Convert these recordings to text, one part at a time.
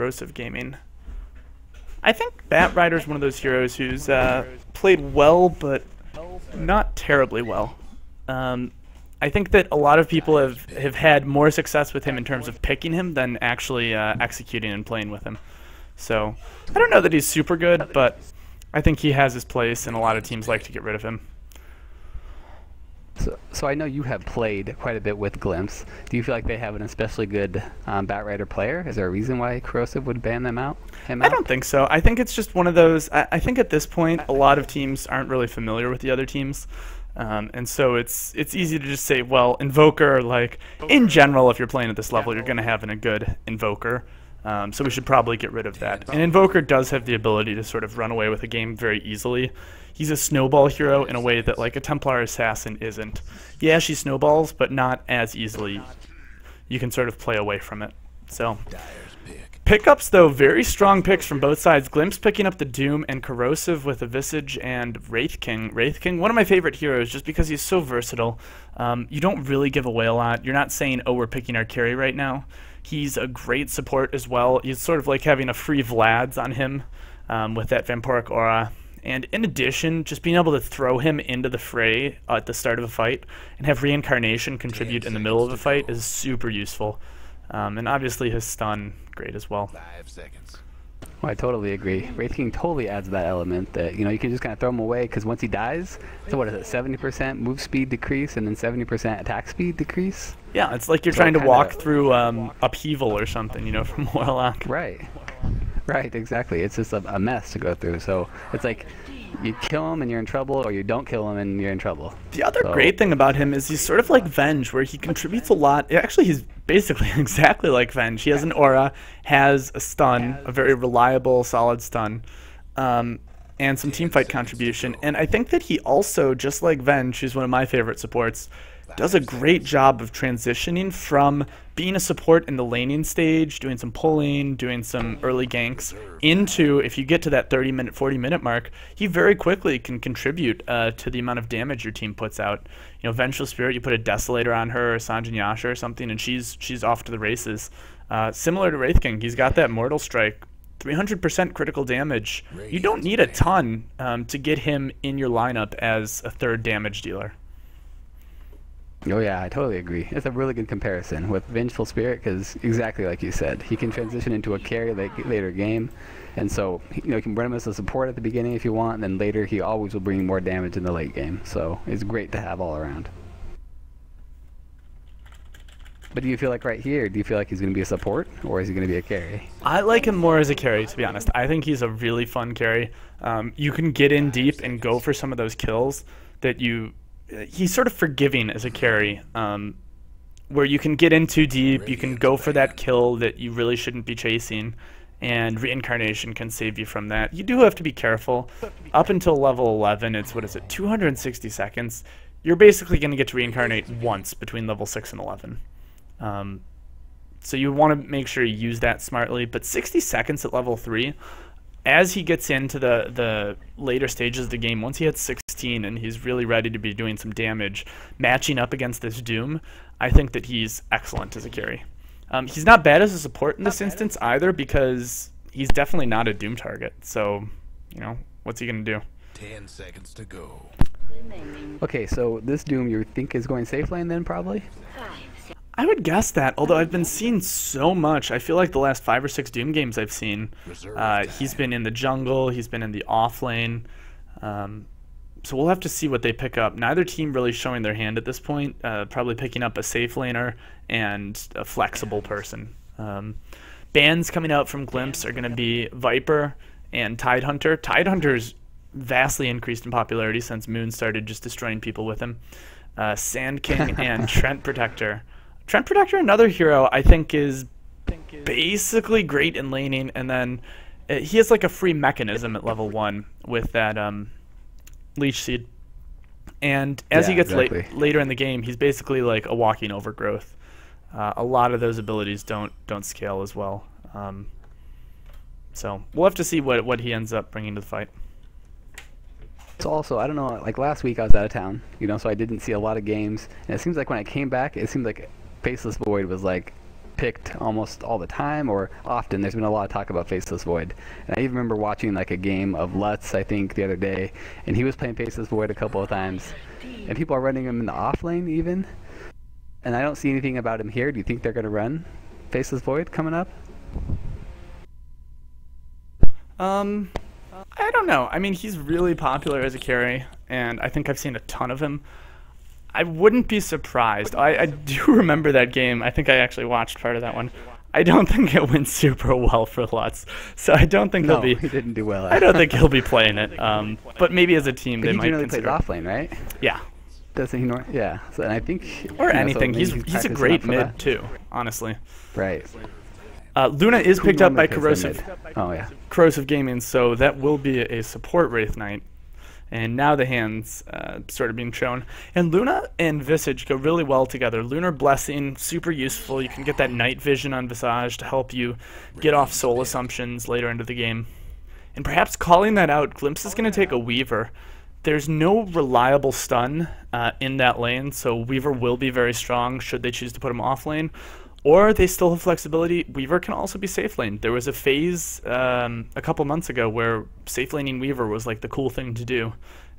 Corrosive Gaming. I think Batrider's one of those heroes who's played well, but not terribly well. I think that a lot of people have had more success with him in terms of picking him than actually executing and playing with him. So I don't know that he's super good, but I think he has his place, and a lot of teams like to get rid of him. So I know you have played quite a bit with Glimpse. Do you feel like they have an especially good Batrider player? Is there a reason why Corrosive would ban them out? I don't think so. I think it's just one of those. I think at this point, a lot of teams aren't really familiar with the other teams. And so it's easy to just say, well, Invoker, like, in general, if you're playing at this level, you're going to have a good Invoker. So we should probably get rid of that. And Invoker does have the ability to sort of run away with a game very easily. He's a snowball hero in a way that, like, a Templar Assassin isn't. Yeah, she snowballs, but not as easily. You can sort of play away from it. So, pickups, though, very strong picks from both sides. Glimpse picking up the Doom, and Corrosive with a Visage and Wraith King. Wraith King, one of my favorite heroes, just because he's so versatile. You don't really give away a lot. You're not saying, oh, we're picking our carry right now. He's a great support as well. He's sort of like having a free Vlad's on him with that Vampiric Aura. And in addition, just being able to throw him into the fray at the start of a fight and have Reincarnation contribute in the middle of a fight is super useful. And obviously his stun, great as well. 5 seconds. Well, I totally agree. Wraith King totally adds that element that, you know, you can just kind of throw him away, because once he dies, so what is it, 70% move speed decrease and then 70% attack speed decrease? Yeah, it's like you're trying to walk through upheaval or something, you know, from Warlock. Right. Right, exactly. It's just a mess to go through. So it's like you kill him and you're in trouble, or you don't kill him and you're in trouble. The other great thing about him is he's sort of like Venge, where he contributes a lot. Actually, he's basically exactly like Venge. He has an aura, has a stun, a very reliable, solid stun, and some teamfight contribution. And I think that he also, just like Venge, who's one of my favorite supports, does a great job of transitioning from being a support in the laning stage, doing some pulling, doing some early ganks, into, if you get to that 30-minute, 40-minute mark, he very quickly can contribute to the amount of damage your team puts out. You know, Vengeful Spirit, you put a Desolator on her, or Sanjin Yasha or something, and she's off to the races. Similar to Wraith King, he's got that Mortal Strike, 300% critical damage. You don't need a ton to get him in your lineup as a third damage dealer. Oh yeah, I totally agree. It's a really good comparison with Vengeful Spirit, because exactly like you said, he can transition into a carry later game, and so, you know, you can run him as a support at the beginning if you want, and then later he always will bring more damage in the late game. So it's great to have all around. But do you feel like right here, do you feel like he's going to be a support, or is he going to be a carry? I like him more as a carry, to be honest. I think he's a really fun carry. You can get in deep and go for some of those kills that he's sort of forgiving as a carry, where you can get in too deep, you can go for that kill that you really shouldn't be chasing, and Reincarnation can save you from that. You do have to be careful. Up until level 11, it's, 260 seconds. You're basically going to get to reincarnate once between level 6 and 11. So you want to make sure you use that smartly, but 60 seconds at level 3, as he gets into the later stages of the game, once he hits 16 and he's really ready to be doing some damage, matching up against this Doom, I think that he's excellent as a carry. He's not bad as a support in this instance either, because he's definitely not a Doom target. So, you know, what's he going to do? 10 seconds to go. Okay, so this Doom you think is going safe lane then, probably? I would guess that, although I've been seeing so much. I feel like the last 5 or 6 Doom games I've seen, he's been in the jungle, he's been in the off lane. So we'll have to see what they pick up. Neither team really showing their hand at this point, probably picking up a safe laner and a flexible person. Bans coming out from Glimpse are going to be Viper and Tidehunter. Tidehunter's vastly increased in popularity since Moon started just destroying people with him. Sand King and Trent Protector. Trent Protector, another hero I think is basically great in laning, and then he has like a free mechanism at level 1 with that Leech Seed. And as he gets later in the game, he's basically like a walking overgrowth. A lot of those abilities don't scale as well. So we'll have to see what he ends up bringing to the fight. So also, I don't know, like last week I was out of town, you know, so I didn't see a lot of games, and it seems like when I came back, it seemed like Faceless Void was like picked almost all the time, or often. There's been a lot of talk about Faceless Void. And I even remember watching like a game of Lutz, I think, the other day, and he was playing Faceless Void a couple of times. And people are running him in the off lane even. And I don't see anything about him here. Do you think they're going to run Faceless Void coming up? I don't know. I mean, he's really popular as a carry, and I think I've seen a ton of him. I wouldn't be surprised. I do remember that game. I think I actually watched part of that one. I don't think it went super well for Lutz, so I don't think he didn't do well. I don't think he'll be playing it. But maybe as a team, but they might consider. He consider. generally plays off lane, right? Yeah. Doesn't he? Yeah. So, and I think. Or anything. So he's a great mid too, honestly. Right. Luna is picked up by Corrosive. Oh yeah. Corrosive Gaming, so that will be a support Wraith Knight. And now the hands sort of being shown. And Luna and Visage go really well together. Lunar Blessing, super useful. You can get that night vision on Visage to help you get off soul assumptions later into the game. And perhaps calling that out, Glimpse is going to take a Weaver. There's no reliable stun in that lane, so Weaver will be very strong should they choose to put him off lane. Or they still have flexibility. Weaver can also be safe lane. There was a phase a couple months ago where safe laning Weaver was like the cool thing to do,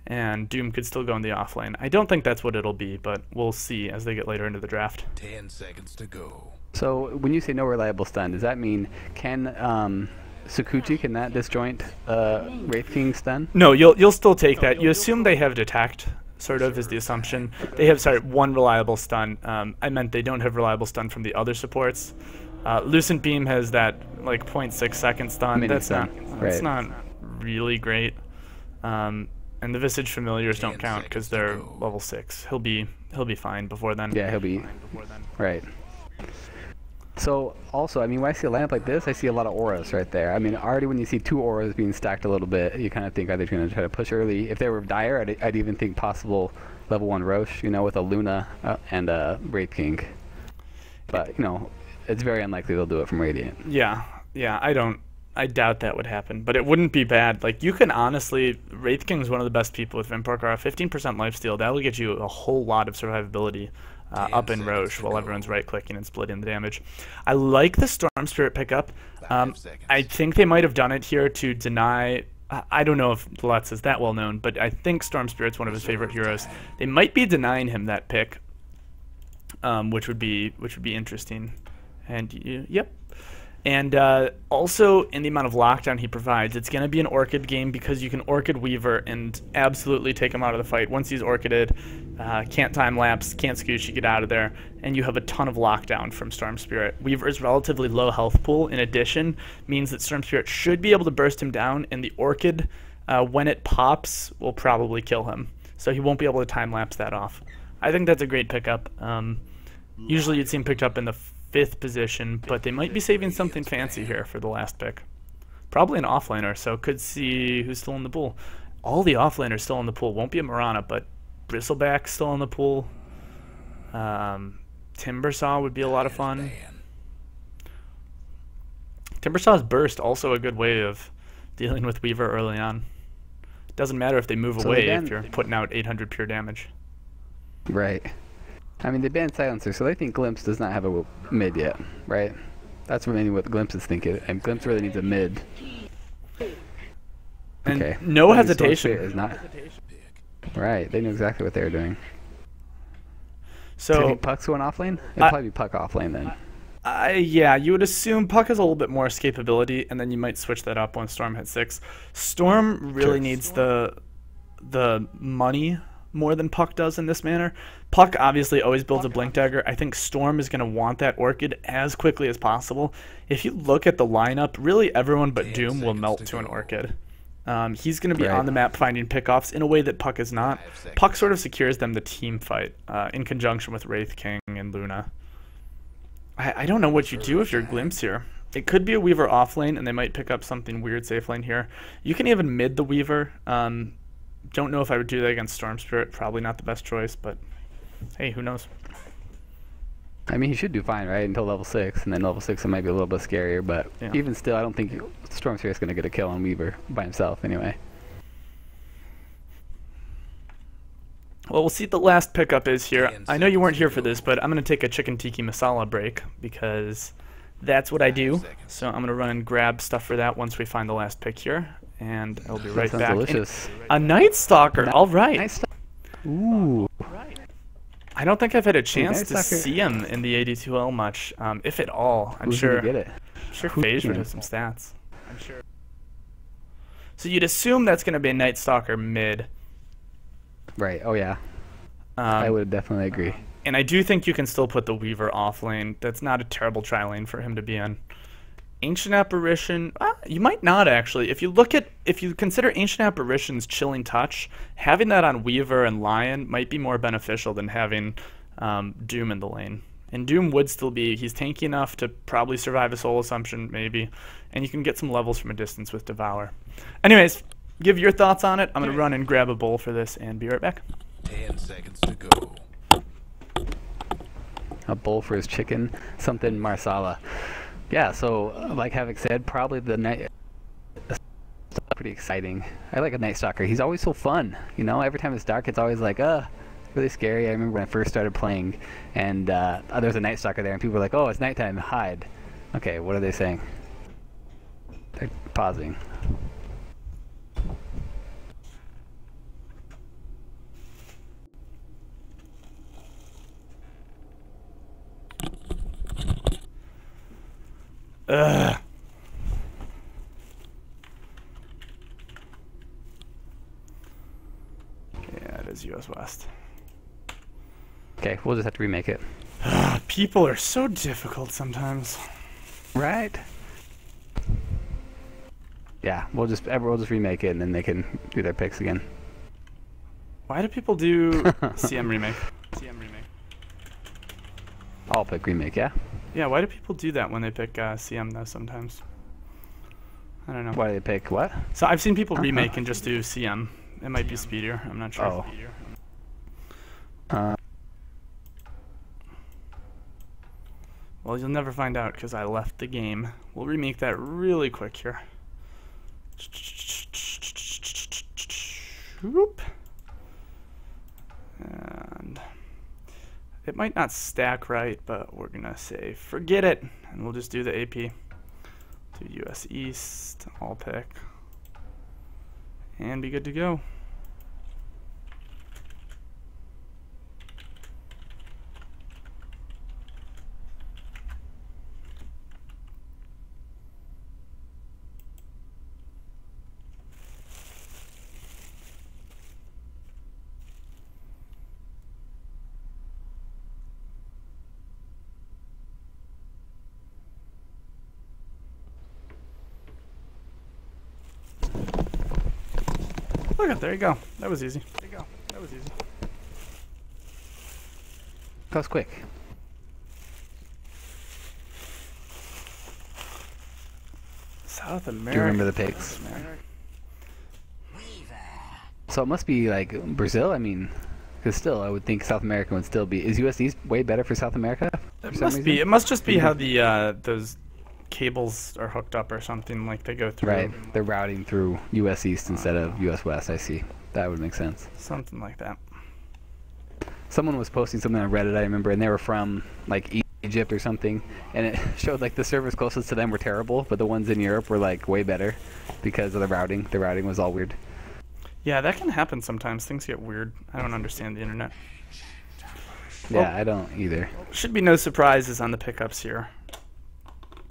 and Doom could still go in the off lane. I don't think that's what it'll be, but we'll see as they get later into the draft. 10 seconds to go. So when you say no reliable stun, does that mean can Sakuchi, can that disjoint Wraith King stun? No, you'll still take that. You assume they have detect. Sort of is the assumption. They have one reliable stun. I meant they don't have reliable stun from the other supports. Lucent Beam has that like 0.6 second stun. That's not really great. And the Visage Familiars don't count because they're level 6. He'll be fine before then. Yeah, he'll be right. So also, I mean, when I see a lineup like this, I see a lot of auras right there. I mean, already when you see 2 auras being stacked a little bit, you kind of think, are they going to try to push early? If they were Dire, I'd even think possible level 1 Roche, with a Luna and a Wraith King. But, it's very unlikely they'll do it from Radiant. Yeah, I doubt that would happen, but it wouldn't be bad. Like, you can honestly, Wraith King's one of the best people with Vimpark. 15% lifesteal, that'll get you a whole lot of survivability. Up in Roche while everyone's right-clicking and splitting the damage. I like the Storm Spirit pickup. I think they might have done it here to deny... I don't know if Lutz is that well known, but I think Storm Spirit's one of his favorite heroes. They might be denying him that pick, which would be interesting. And yep. And also, in the amount of lockdown he provides, it's going to be an Orchid game because you can Orchid Weaver and absolutely take him out of the fight. Once he's Orchided, can't time-lapse, can't Scooch, you get out of there, and you have a ton of lockdown from Storm Spirit. Weaver's relatively low health pool, in addition, means that Storm Spirit should be able to burst him down, and the Orchid, when it pops, will probably kill him. So he won't be able to time-lapse that off. I think that's a great pickup. Usually you'd see him picked up in the 5th position, but they might be saving something fancy here for the last pick. Probably an offlaner, so could see who's still in the pool. All the offlaners still in the pool. Won't be a Mirana, but Bristleback still in the pool. Timbersaw would be a lot of fun. Timbersaw's burst, also a good way of dealing with Weaver early on. Doesn't matter if they move away if you're putting out 800 pure damage. Right. I mean, they banned Silencer, so they think Glimpse does not have a mid yet, right? That's really what Glimpse is thinking, and Glimpse really needs a mid. And okay. No hesitation. Is not. Right, they knew exactly what they were doing. So Puck's going off lane? It'd probably be Puck off lane then. Yeah, you would assume Puck has a little bit more escapability, and then you might switch that up when Storm hits 6. Storm really needs the money more than Puck does in this manner. Puck obviously always builds a Blink Dagger. I think Storm is going to want that Orchid as quickly as possible. If you look at the lineup, really everyone but Doom will melt to an Orchid. He's going to be on the map finding pickoffs in a way that Puck is not. Puck sort of secures them the team fight in conjunction with Wraith King and Luna. I don't know what you do if you're Glimpse here. It could be a Weaver off lane, and they might pick up something weird safe lane here. You can even mid the Weaver. Don't know if I would do that against Storm Spirit. Probably not the best choice, but hey, who knows? I mean, he should do fine, right, until level 6, and then level 6 it might be a little bit scarier, but even still, I don't think Storm Spirit's going to get a kill on Weaver by himself anyway. Well, we'll see what the last pickup is here. I know you weren't here for this, but I'm going to take a chicken tikka masala break because that's what I do. So I'm going to run and grab stuff for that once we find the last pick here, and I'll be right That sounds back. delicious. A Night Stalker. All right. Nice stuff. Ooh. I don't think I've had a chance Night to Stalker. see him in the AD2L much, if at all. I'm Who's sure. gonna get it? I'm sure Who's FaZe would gonna- have some stats. I'm sure. So you'd assume that's going to be a Night Stalker mid. Right. Oh yeah. I would definitely agree. And I do think you can still put the Weaver off lane. That's not a terrible tri lane for him to be in. Ancient Apparition, you might not actually. If you consider Ancient Apparition's Chilling Touch, having that on Weaver and Lion might be more beneficial than having Doom in the lane. And Doom would still be, he's tanky enough to probably survive a Soul Assumption, maybe. And you can get some levels from a distance with Devour. Anyways, give your thoughts on it. I'm going to run and grab a bowl for this and be right back. 10 seconds to go. A bowl for his chicken, something marsala. Yeah, so like Havoc said, probably the night pretty exciting. I like a Night Stalker. He's always so fun. You know, every time it's dark, it's always like, really scary. I remember when I first started playing, and there's a Night Stalker there, and people were like, oh, it's nighttime, hide. Okay, what are they saying? They're pausing. Ugh. Yeah, it is US West. Okay, we'll just have to remake it. People are so difficult sometimes. Right? Yeah, we'll just remake it, and then they can do their picks again. Why do people do CM remake? CM remake. I'll pick remake, yeah? Yeah, why do people do that when they pick CM though sometimes? I don't know. Why do they pick what? So I've seen people remake and just do CM. It might be speedier. I'm not sure. Oh. Well, you'll never find out because I left the game. We'll remake that really quick here. Whoop. And it might not stack right, but we're gonna say forget it, and we'll just do the AP. Do US East, all pick, and be good to go. Look at there you go. That was easy. There you go. That was easy. That was quick. South America. Do you remember the picks? So it must be like Brazil. I mean, because still, I would think South America would still be. Is US East way better for South America? For It some must be. reason? It must just be how the those cables are hooked up or something. Like they go through. Right. They're routing through US East instead of US West. I see. That would make sense. Something like that. Someone was posting something on Reddit, I remember, and they were from like Egypt or something, and it showed like the servers closest to them were terrible, but the ones in Europe were like way better because of the routing. The routing was all weird. Yeah, that can happen sometimes. Things get weird. I don't understand the internet. Yeah, Well- I don't either. Should be no surprises on the pickups here.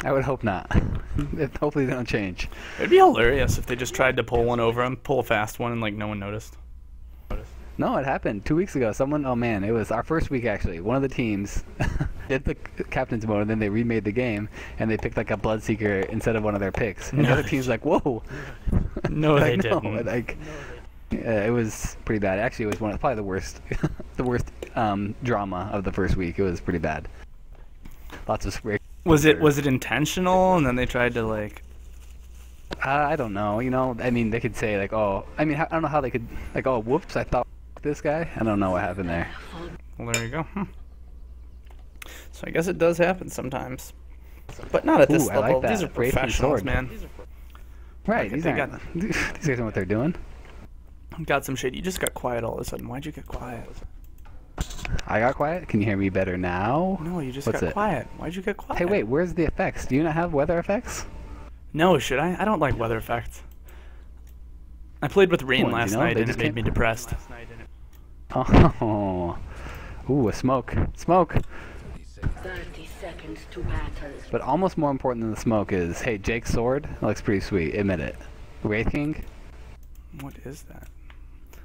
I would hope not. Hopefully they don't change. It'd be hilarious if they just tried to pull one over him, pull a fast one, and like no one noticed. No, it happened 2 weeks ago. Someone, oh man, it was our first week actually. One of the teams did the captain's mode, and then they remade the game, and they picked like a Bloodseeker instead of one of their picks. And the other team's like, whoa. No, Like, they no, didn't. like, it was pretty bad. Actually, it was probably the worst, the worst drama of the first week. It was pretty bad. Lots of spray. Was it intentional? And then they tried to like. I don't know. You know, I mean, they could say like, oh, I mean, I don't know how they could like, oh, whoops, I thought this guy. I don't know what happened there. Well, there you go. So I guess it does happen sometimes, but not at this Ooh, I level. like These are that. Raging professionals, sword. man. Right. Like, These they guys know what they're doing. Got some shade. You just got quiet all of a sudden. Why'd you get quiet? I got quiet? Can you hear me better now? No, you just What's got it? quiet. Why'd you get quiet? Hey, wait, where's the effects? Do you not have weather effects? No, should I? I don't like weather effects. I played with rain Come on, last you know, night they and it just made me came- depressed. Oh. Ooh, a smoke. Smoke. 30 seconds to battle. But almost more important than the smoke is, hey, Jake's sword looks pretty sweet. Admit it. Wraith King. What is that?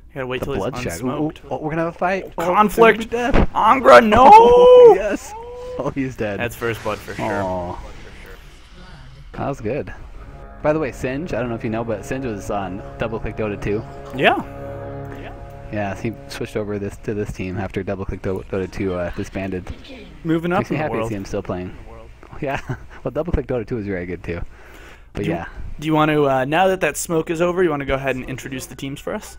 You gotta wait The till he's bloodshed. Ooh, unsmoked. oh, we're gonna have a fight. Oh, Conflict. there's gonna be death. Angra, no! Oh, yes. Oh, he's dead. That's first blood for sure. Oh. That was good. By the way, Singe, I don't know if you know, but Singe was on Double Click Dota 2. Yeah. Yeah, he switched over to this team after Double Click Dota 2 disbanded. Moving up Makes me in the happy to world. see him still playing. Yeah, well, Double Click Dota 2 is very good too. But yeah. Do you want to, now that that smoke is over, you want to go ahead and introduce the teams for us?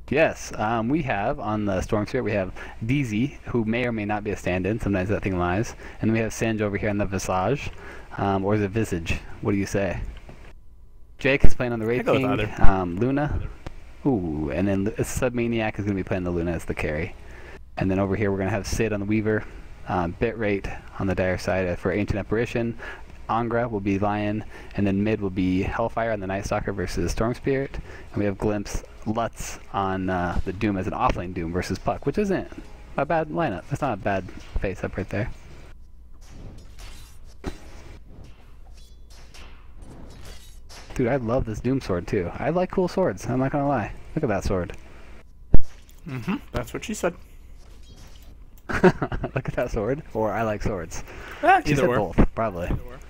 Yes, we have on the Storm Spirit, we have DZ, who may or may not be a stand-in. Sometimes that thing lies. And then we have Singe over here on the Visage. Or is it Visage? What do you say? Jake is playing on the Wraith go with King. either. Luna. Ooh, and then Submaniac is going to be playing the Luna as the carry. And then over here we're going to have Sid on the Weaver. Bitrate on the Dire side for Ancient Apparition. Angra will be Lion, and then mid will be Hellfire on the Night Stalker versus Storm Spirit. And we have Glimpse Lutz on the Doom as an offlane Doom versus Puck, which isn't a bad lineup. That's not a bad face-up right there. Dude, I love this Doom sword too. I like cool swords, I'm not gonna lie. Look at that sword. Mm-hmm. That's what she said. Look at that sword. Or I like swords. She Either said or. both, probably.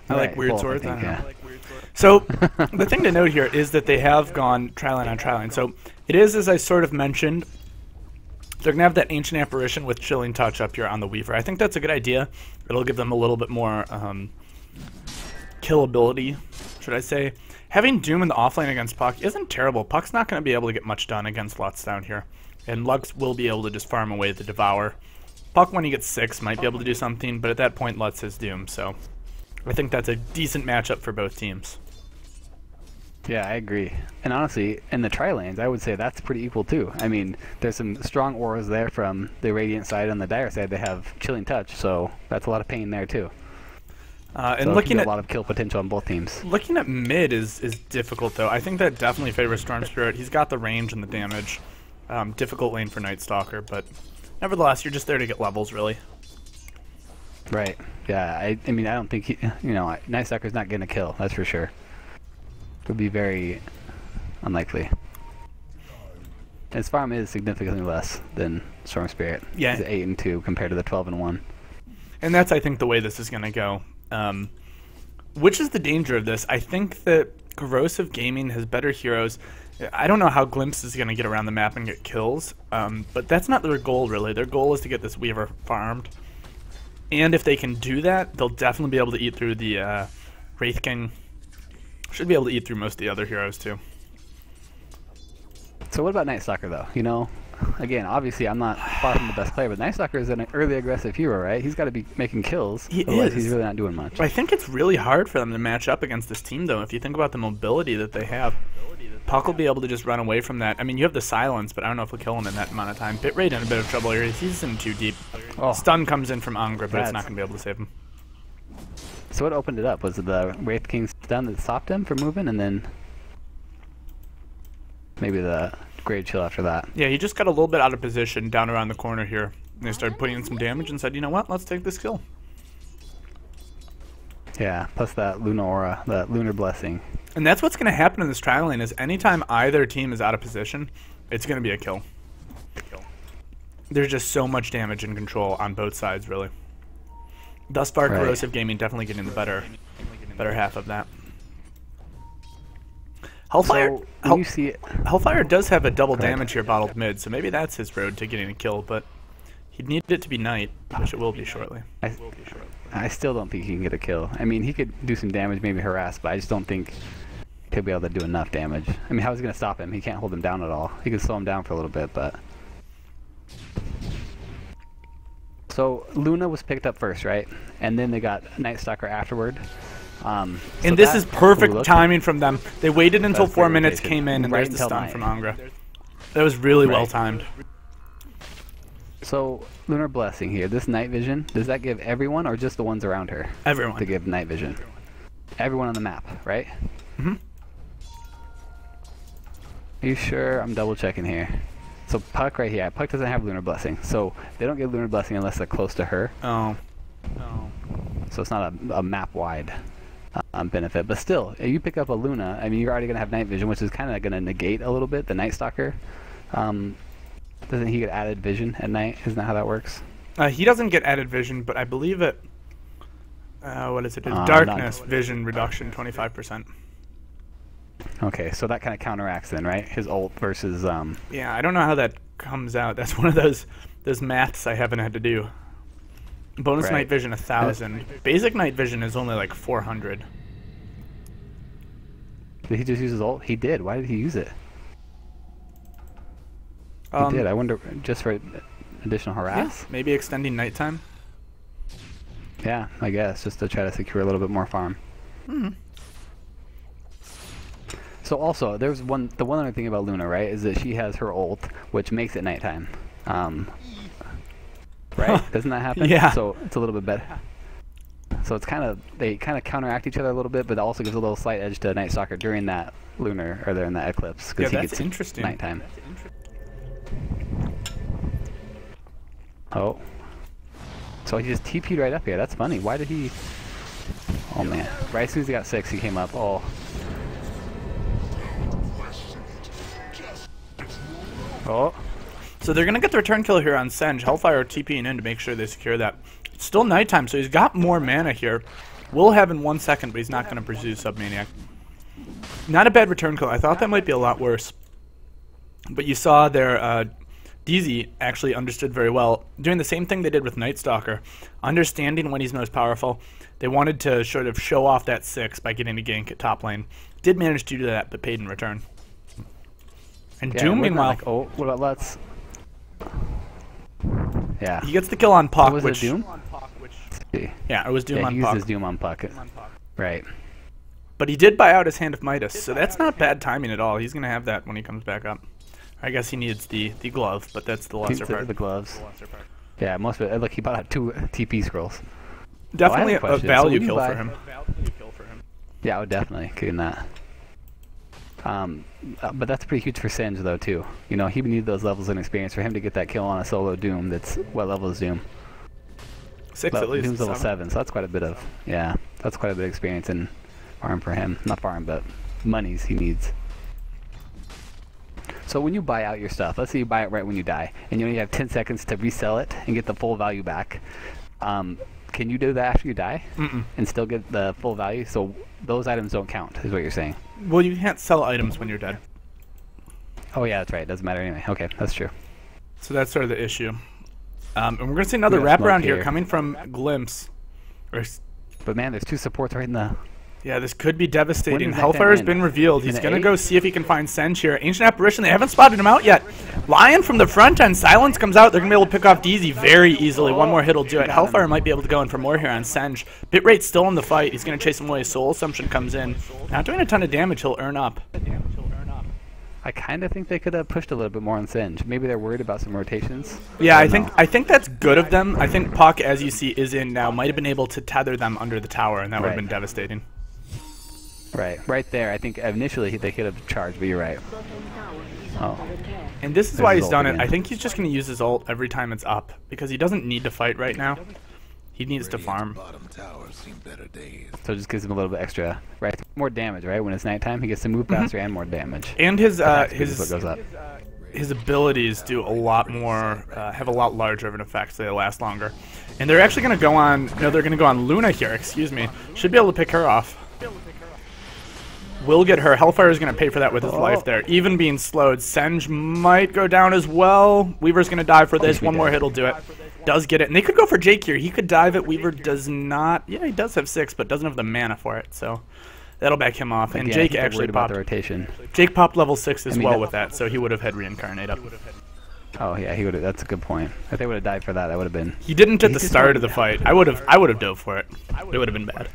I like Right, weird both, swords. I think, don't know. yeah. So, the thing to note here is that they have gone Triline on Triline. So, it is, as I sort of mentioned, they're going to have that Ancient Apparition with Chilling Touch up here on the Weaver. I think that's a good idea. It'll give them a little bit more killability, should I say. Having Doom in the offlane against Puck isn't terrible. Puck's not going to be able to get much done against Lutz down here. And Lux will be able to just farm away the Devour. Puck, when he gets 6, might be able to do something, but at that point, Lutz is Doom, so I think that's a decent matchup for both teams. Yeah, I agree. And honestly, in the tri-lanes, I would say that's pretty equal too. I mean, there's some strong auras there from the Radiant side. On the Dire side, they have Chilling Touch, so that's a lot of pain there too. And so looking a at lot of kill potential on both teams. looking at mid is difficult though. I think that definitely favors Storm Spirit. He's got the range and the damage. Difficult lane for Night Stalker, but nevertheless, you're just there to get levels, really. Right. Yeah. I mean, I don't think Night Stalker's not getting a kill. That's for sure. It would be very unlikely. His farm is significantly less than Storm Spirit. Yeah. He's 8 and 2 compared to the 12 and 1. And that's, I think, the way this is going to go. Which is the danger of this? I think that Corrosive Gaming has better heroes. I don't know how Glimpse is going to get around the map and get kills, but that's not their goal, really. Their goal is to get this Weaver farmed. And if they can do that, they'll definitely be able to eat through the Wraith King. Should be able to eat through most of the other heroes, too. So what about Night Stalker, though? You know, again, obviously I'm not far from the best player, but Night Stalker is an early aggressive hero, right? He's got to be making kills. He Otherwise, is. he's really not doing much. I think it's really hard for them to match up against this team, though. If you think about the mobility that they have, Puck will be able to just run away from that. I mean, you have the silence, but I don't know if we'll kill him in that amount of time. Bitrate in a bit of trouble here. He's in too deep. Oh. Stun comes in from Angra, but it's That's- not going to be able to save him. So what opened it up? Was it the Wraith King's stun that stopped him from moving, and then maybe the Great Chill after that? Yeah, he just got a little bit out of position down around the corner here. And they started putting in some damage and said, you know what, let's take this kill. Yeah, plus that Luna Aura, that Lunar Blessing. And that's what's going to happen in this trial lane is anytime either team is out of position, it's going to be a kill. There's just so much damage and control on both sides, really. Thus far, Right. Corrosive Gaming definitely getting the better half of that. Hellfire, So when you see it, Hellfire does have a double Go ahead. damage here bottled mid, so maybe that's his road to getting a kill, but he'd need it to be night, which it will be shortly. I still don't think he can get a kill. I mean, he could do some damage, maybe harass, but I just don't think he'll be able to do enough damage. I mean, how is he going to stop him? He can't hold him down at all. He can slow him down for a little bit, but... So, Luna was picked up first, right? And then they got Night Stalker afterward. And this is perfect timing from them. They waited until 4 minutes, came in, and there's the stun from Angra. That was really well timed. So, Lunar Blessing here. This night vision, does that give everyone or just the ones around her? Everyone. To give night vision. Everyone on the map, right? Mm-hmm. Are you sure? I'm double checking here. So Puck right here. Puck doesn't have Lunar Blessing, so they don't get Lunar Blessing unless they're close to her. Oh. So it's not a map-wide benefit. But still, if you pick up a Luna, I mean, you're already going to have night vision, which is kind of going to negate a little bit the Night Stalker. Doesn't he get added vision at night? Isn't that how that works? He doesn't get added vision, but I believe it... what is it? Darkness vision reduction, 25%. Okay, so that kind of counteracts then, right? His ult versus... Yeah, I don't know how that comes out. That's one of those maths I haven't had to do. Bonus night vision 1,000. Basic night vision is only like 400. Did he just use his ult? He did. Why did he use it? He did. I wonder, just for additional harass? Yeah, maybe extending nighttime. Yeah, I guess, just to try to secure a little bit more farm. Mm-hmm. So also, there's the one other thing about Luna, right, is that she has her ult, which makes it nighttime. Right? Doesn't that happen? Yeah. So it's a little bit better. So it's they kind of counteract each other a little bit, but it also gives a little slight edge to Night Stalker during that lunar, or during that eclipse, because he gets interesting. Nighttime. Oh. So he just TP'd right up here. That's funny. Why did he... Oh, man. Right as soon as he got 6, he came up. Oh. Oh. So they're going to get the return kill here on Senj. Hellfire TPing in to make sure they secure that. It's still nighttime, so he's got more mana here. Will have in 1 second, but he's not going to pursue Submaniac. Not a bad return kill. I thought that might be a lot worse. But you saw there... DZ actually understood very well, doing the same thing they did with Night Stalker, understanding when he's most powerful. They wanted to sort of show off that 6 by getting a gank at top lane. Did manage to do that, but paid in return. And yeah, Doom, meanwhile... Like, oh, what about Lutz? Yeah. He gets the kill on Puck, was which... it Doom? Yeah, it was Doom on he Puck. uses Doom on Puck. Right. But he did buy out his Hand of Midas, so that's not bad timing at all. He's going to have that when he comes back up. I guess he needs the glove, but that's the lesser part. The gloves. Yeah, most of it. Look, he bought out 2 TP scrolls. Definitely a value kill for him. Yeah, oh, definitely. Getting that. But that's pretty huge for Senj, though, too. You know, he would need those levels of experience for him to get that kill on a solo Doom. That's... What level is Doom? 6 at least. Doom's level 7, so that's quite a bit of... Yeah, that's quite a bit of experience and farm for him. Not farm, but monies he needs. So when you buy out your stuff, let's say you buy it right when you die, and you only have 10 seconds to resell it and get the full value back, can you do that after you die? And still get the full value? So those items don't count, is what you're saying? Well, you can't sell items when you're dead. Oh yeah, that's right. It doesn't matter anyway. Okay, that's true. So that's sort of the issue. And we're going to see another wraparound here coming from Glimpse. But man, there's 2 supports right in the... Yeah, this could be devastating. Hellfire has been revealed. He's going to go see if he can find Senj here. Ancient Apparition, they haven't spotted him out yet. Lion from the front end. Silence comes out. They're going to be able to pick off DZ very easily. One more hit will do it. Hellfire might be able to go in for more here on Senj. Bitrate's still in the fight. He's going to chase him away. Soul Assumption comes in. Not doing a ton of damage. He'll earn up. I kind of think they could have pushed a little bit more on Senj. Maybe they're worried about some rotations. Yeah, I think that's good of them. I think Puck, as you see, is in now. Might have been able to tether them under the tower, and that would have been devastating. Right there. I think initially they could have charged, but you're right. Oh. And this is why he's done it. I think he's just going to use his ult every time it's up, because he doesn't need to fight right now. He needs to farm. So it just gives him a little bit extra, right? More damage, right? When it's nighttime, he gets to move faster and more damage. And his goes up. His abilities do a lot more, have a lot larger of an effect, so they last longer. And they're actually going to go on, no, they're going to go on Luna here, excuse me. Should be able to pick her off. Will get her. Hellfire is going to pay for that with his life there. Even being slowed, Senj might go down as well. Weaver's going to dive for this. One more hit will do it. Does get it. And they could go for Jake here. He could dive it. Weaver does not. Yeah, he does have 6, but doesn't have the mana for it. So that'll back him off. And Jake actually popped. The rotation. Jake popped level 6 as well with that, so he would have had Reincarnate up. Oh yeah, he would have. That's a good point. If they would have died for that, that would have been. He didn't at the start of the fight. I would have dove for it. It would have been bad.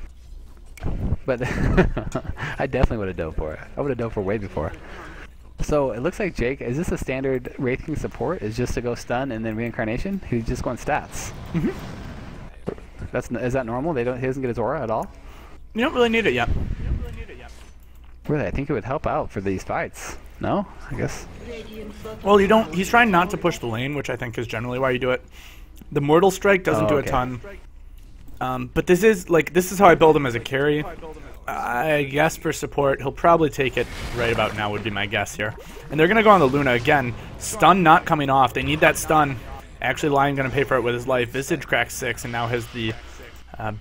But I definitely would have dove for it. I would have dove for way before. So it looks like Jake, is this a standard Wraith King support? Is just to go stun and then reincarnation? He's just going stats. Is that normal? He doesn't get his aura at all? You don't really need it yet. Really, I think it would help out for these fights. No? I guess. Well, you don't. He's trying not to push the lane, which I think is generally why you do it. The Mortal Strike doesn't do a ton. But this is how I build him as a carry. I guess for support, he'll probably take it right about now would be my guess here. And they're going to go on the Luna again. Stun not coming off. They need that stun. Actually, Lion going to pay for it with his life. Visage cracks 6 and now has the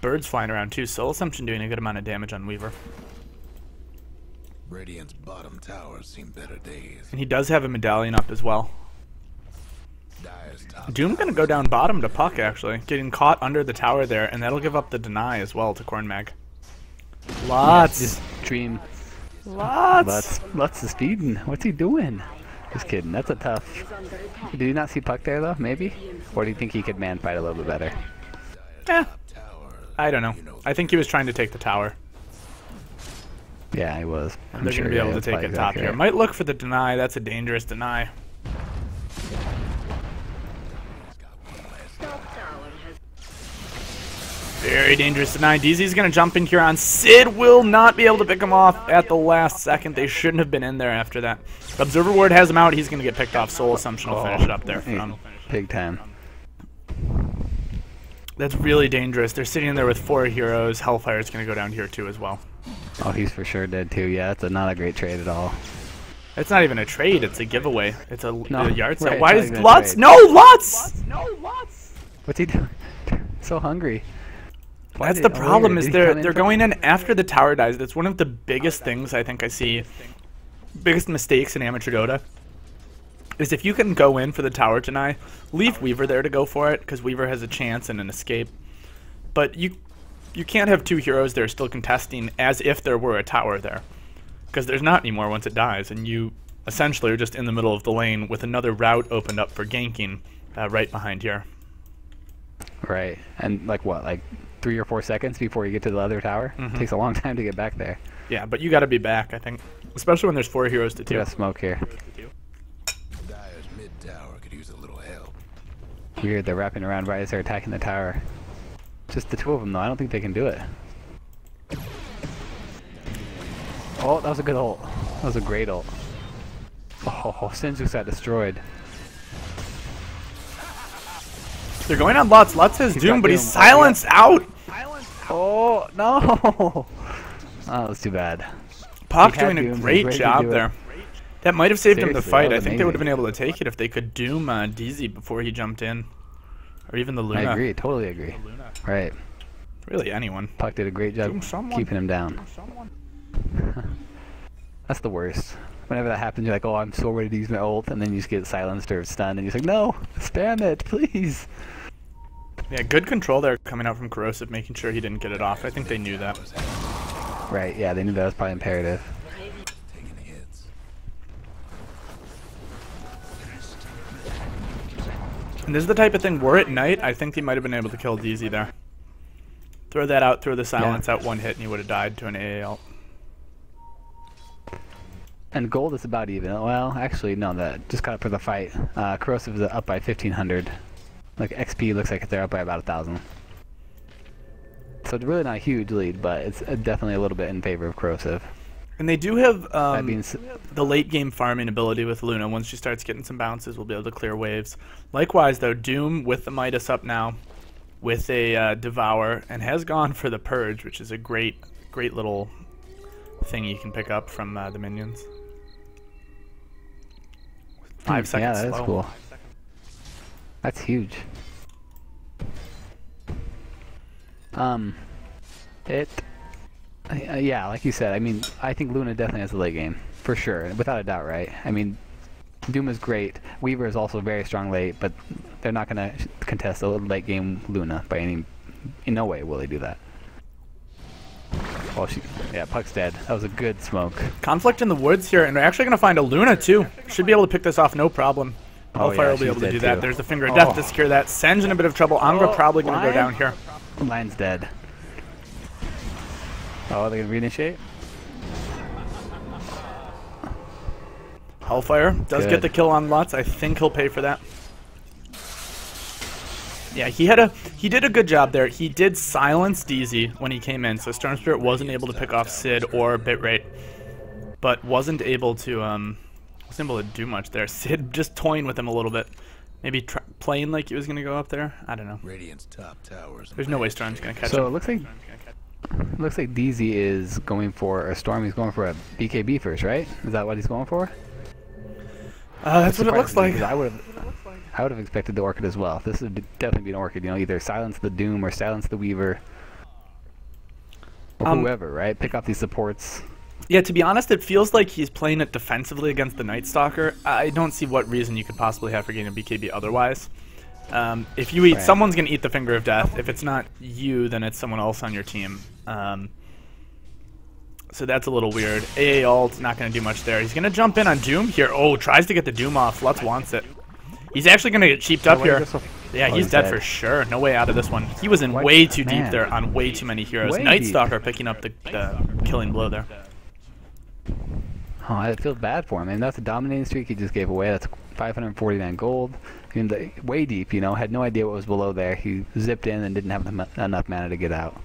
birds flying around too. Soul Assumption doing a good amount of damage on Weaver. Radiant's bottom tower seen better days. And he does have a medallion up as well. Dire's top Doom going to go down bottom to Puck, actually. Getting caught under the tower there, and that'll give up the deny as well to Cornmag. Lots. Just dream. Lots. Lots is feeding. What's he doing? Just kidding. That's a tough. Did you not see Puck there, though? Maybe? Or do you think he could man fight a little bit better? Eh. I don't know. I think he was trying to take the tower. Yeah, he was. They're going to be able to take it top here. Might look for the deny. That's a dangerous deny. Very dangerous deny. DZ's going to jump in here on Sid. Will not be able to pick him off at the last second. They shouldn't have been in there after that. Observer Ward has him out. He's going to get picked off. Soul Assumption will finish it up there. Big time. That's really dangerous. They're sitting in there with 4 heroes. Hellfire's going to go down here too as well. Oh, he's for sure dead too. Yeah, it's not a great trade at all. It's not even a trade. It's a giveaway. It's a yard sale. Right, Why it's is not even a Lutz? trade. No, Lutz! No, Lutz! What's he doing? So hungry. That's the problem. Is they're going in after the tower dies. That's one of the biggest things I think I see. Biggest mistakes in amateur Dota. Is if you can go in for the tower deny, leave Weaver there to go for it because Weaver has a chance and an escape. But you can't have 2 heroes there still contesting as if there were a tower there. Because there's not anymore once it dies, and you essentially are just in the middle of the lane with another route opened up for ganking right behind here. Right, and like what, like 3 or 4 seconds before you get to the other tower? Takes a long time to get back there. Yeah, but you got to be back, I think. Especially when there's 4 heroes to 2. Got smoke here. Dire's mid tower could use a little help. Weird, they're wrapping around right as they're attacking the tower. Just the 2 of them though, I don't think they can do it. Oh, that was a good ult. That was a great ult. Oh, Sinju's got destroyed. They're going on Lutz. Lutz has Doom, but he's Doom. silenced out. Oh, no! Oh, that was too bad. Puck He had doing a Doom, great he's ready to job do it. there. That might have saved him the Seriously, fight. that I was think they would have been amazing. able to take it if they could Doom DZ before he jumped in. Or even the I Luna. agree, totally agree. Right. Really, anyone. Puck did a great job Doom someone. keeping him down. That's the worst. Whenever that happens, you're like, oh, I'm so ready to use my ult, and then you just get silenced or stunned, and you're like, no, spam it, please. Yeah, good control there coming out from Corrosive, making sure he didn't get it off. I think they knew that. Right, yeah, they knew that was probably imperative. Taking hits. And this is the type of thing, were it night, I think he might have been able to kill DZ there. Throw that out, throw the silence out 1 hit, and he would have died to an AAL. And gold is about even. Well, actually, no, that just cut up for the fight. Corrosive is up by 1,500. Like, XP looks like they're up by about 1,000. So it's really not a huge lead, but it's definitely a little bit in favor of Corrosive. And they do have That being the late game farming ability with Luna. Once she starts getting some bounces, we'll be able to clear waves. Likewise, though, Doom with the Midas up now, with a Devour, and has gone for the Purge, which is a great little thing you can pick up from the minions. 5 seconds Yeah, that's slow. cool. That's huge. Yeah, like you said, I mean, I think Luna definitely has the late game, for sure, without a doubt, right? I mean, Doom is great. Weaver is also very strong late, but they're not going to contest a late game Luna in no way will they do that. Oh, yeah, Puck's dead. That was a good smoke. Conflict in the woods here, and we're actually going to find a Luna too. Should be able to pick this off no problem. Oh, Hellfire yeah, will be able she's to do dead that. too. There's the Finger of Death to secure that. Sen's in a bit of trouble. Angra probably going to go Lion? down here. Lion's dead. Oh, they're gonna reinitiate. Hellfire does Good. get the kill on Lutz. I think he'll pay for that. Yeah, he did a good job there. He did silence DZ when he came in, so Storm Spirit wasn't able to pick off Sid or Bitrate, but wasn't able to do much there. Sid just toying with him a little bit, maybe playing like he was gonna go up there. I don't know. Radiant's top towers. There's no way Storm's gonna catch So him. it looks like DZ is going for a Storm. He's going for a BKB first, right? Is that what he's going for? That's what it looks like. I would have expected the Orchid as well. This would definitely be an Orchid. You know, either silence the Doom or silence the Weaver, or whoever, right? Pick off these supports. Yeah, to be honest, it feels like he's playing it defensively against the Night Stalker. I don't see what reason you could possibly have for getting a BKB otherwise. If you eat, someone's going to eat the Finger of Death. If it's not you, then it's someone else on your team. So that's a little weird. AA ult, not going to do much there. He's going to jump in on Doom here. Oh, tries to get the Doom off. Lutz wants it. He's actually going to get cheaped up here. Yeah, he's dead for sure. No way out of this one. He was in way too deep there on way too many heroes. Night Stalker picking up the killing blow there. Oh, I feel bad for him. I mean, that's a dominating streak he just gave away. That's 549 gold. I mean, way deep, you know. Had no idea what was below there. He zipped in and didn't have enough mana to get out.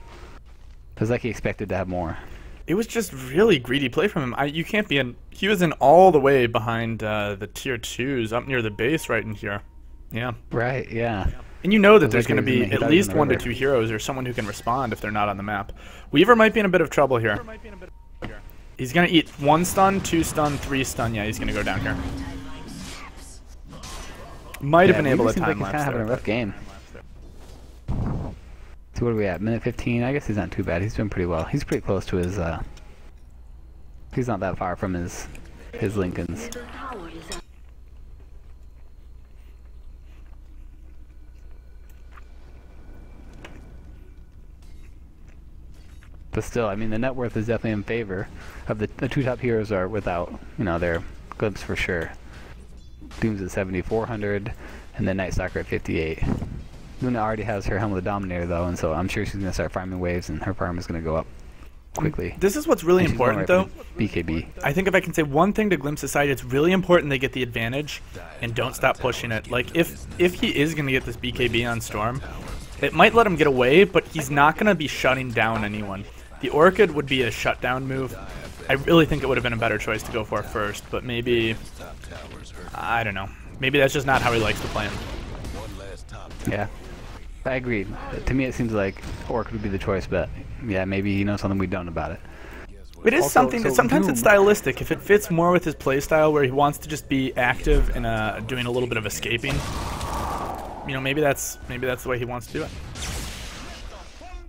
It was like he expected to have more. It was just really greedy play from him. You can't be in. He was in all the way behind the tier 2s, up near the base, right in here. Yeah. Right. Yeah. And you know that there's like going to be at least 1 to 2 heroes or someone who can respond if they're not on the map. Weaver might be in a bit of trouble here. He's going to eat 1 stun, 2 stun, 3 stun. Yeah, he's going to go down here. Might have been able to time lapse there. Having a rough game. So what are we at? Minute 15? I guess he's not too bad. He's doing pretty well. He's pretty close to his, he's not that far from his Lincolns. But still, I mean, the net worth is definitely in favor of the 2 top heroes are without, you know, their glimpse for sure. Doom's at 7,400, and then Night Stalker at 58. Luna already has her Helm of the Dominator though, and so I'm sure she's gonna start farming waves, and her farm is gonna go up quickly. This is what's really important, though. BKB. I think if I can say one thing to Glimpse aside, it's really important they get the advantage and don't stop pushing it. Like if he is gonna get this BKB on Storm, it might let him get away, but he's not gonna be shutting down anyone. The Orchid would be a shutdown move. I really think it would have been a better choice to go for first, but maybe I don't know. Maybe that's just not how he likes to play him. Yeah. I agree. To me, it seems like Orchid would be the choice, but yeah, maybe he knows something we don't about it. It is something that sometimes it's stylistic. If it fits more with his playstyle, where he wants to just be active and doing a little bit of escaping, you know, maybe that's the way he wants to do it.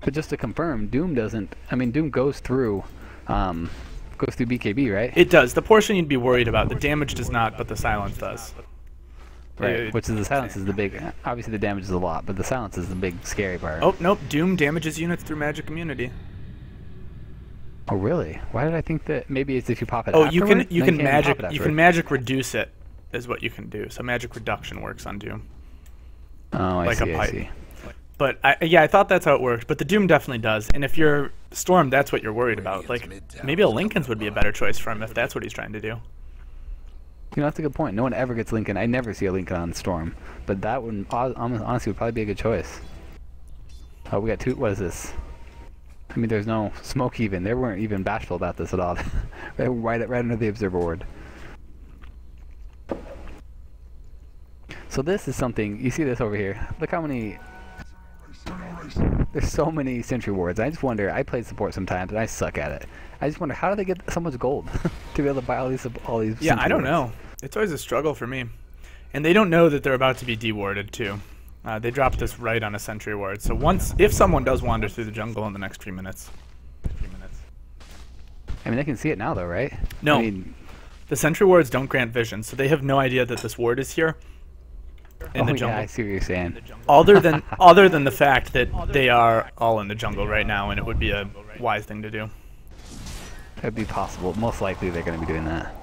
But just to confirm, Doom doesn't. I mean, Doom goes through BKB, right? It does. The portion you'd be worried about. The damage does not, but the silence does. Right, which is the silence is the big. Obviously, the damage is a lot, but the silence is the big scary part. Oh nope, Doom damages units through magic immunity. Oh really? Why did I think that maybe it's if you pop it? Oh, afterward? you can magic reduce it, is what you can do. So magic reduction works on Doom. Oh, I see. A pipe. I see. But I thought that's how it worked. But the Doom definitely does. And if you're Storm, that's what you're worried about. Like maybe a Lincoln's would be a better choice for him if that's what he's trying to do. You know, that's a good point. No one ever gets Lincoln. I never see a Lincoln on Storm. But that one, honestly, would probably be a good choice. Oh, we got 2. What is this? I mean, there's no smoke even. They weren't even bashful about this at all. They were right under the observer ward. So this is something, you see this over here. Look how many... There's so many sentry wards. I just wonder, I play support sometimes, and I suck at it. I just wonder, how do they get so much gold to be able to buy all these Yeah, I don't wards? know. It's always a struggle for me. And they don't know that they're about to be dewarded, too. They dropped this right on a sentry ward. So if someone does wander through the jungle in the next 3 minutes. I mean, they can see it now, though, right? No. I mean, the sentry wards don't grant vision, so they have no idea that this ward is here. In the jungle. Yeah, I see what you're saying. Other than the fact that they are all in the jungle right now, and it would be a wise thing to do. That'd be possible. Most likely they're going to be doing that.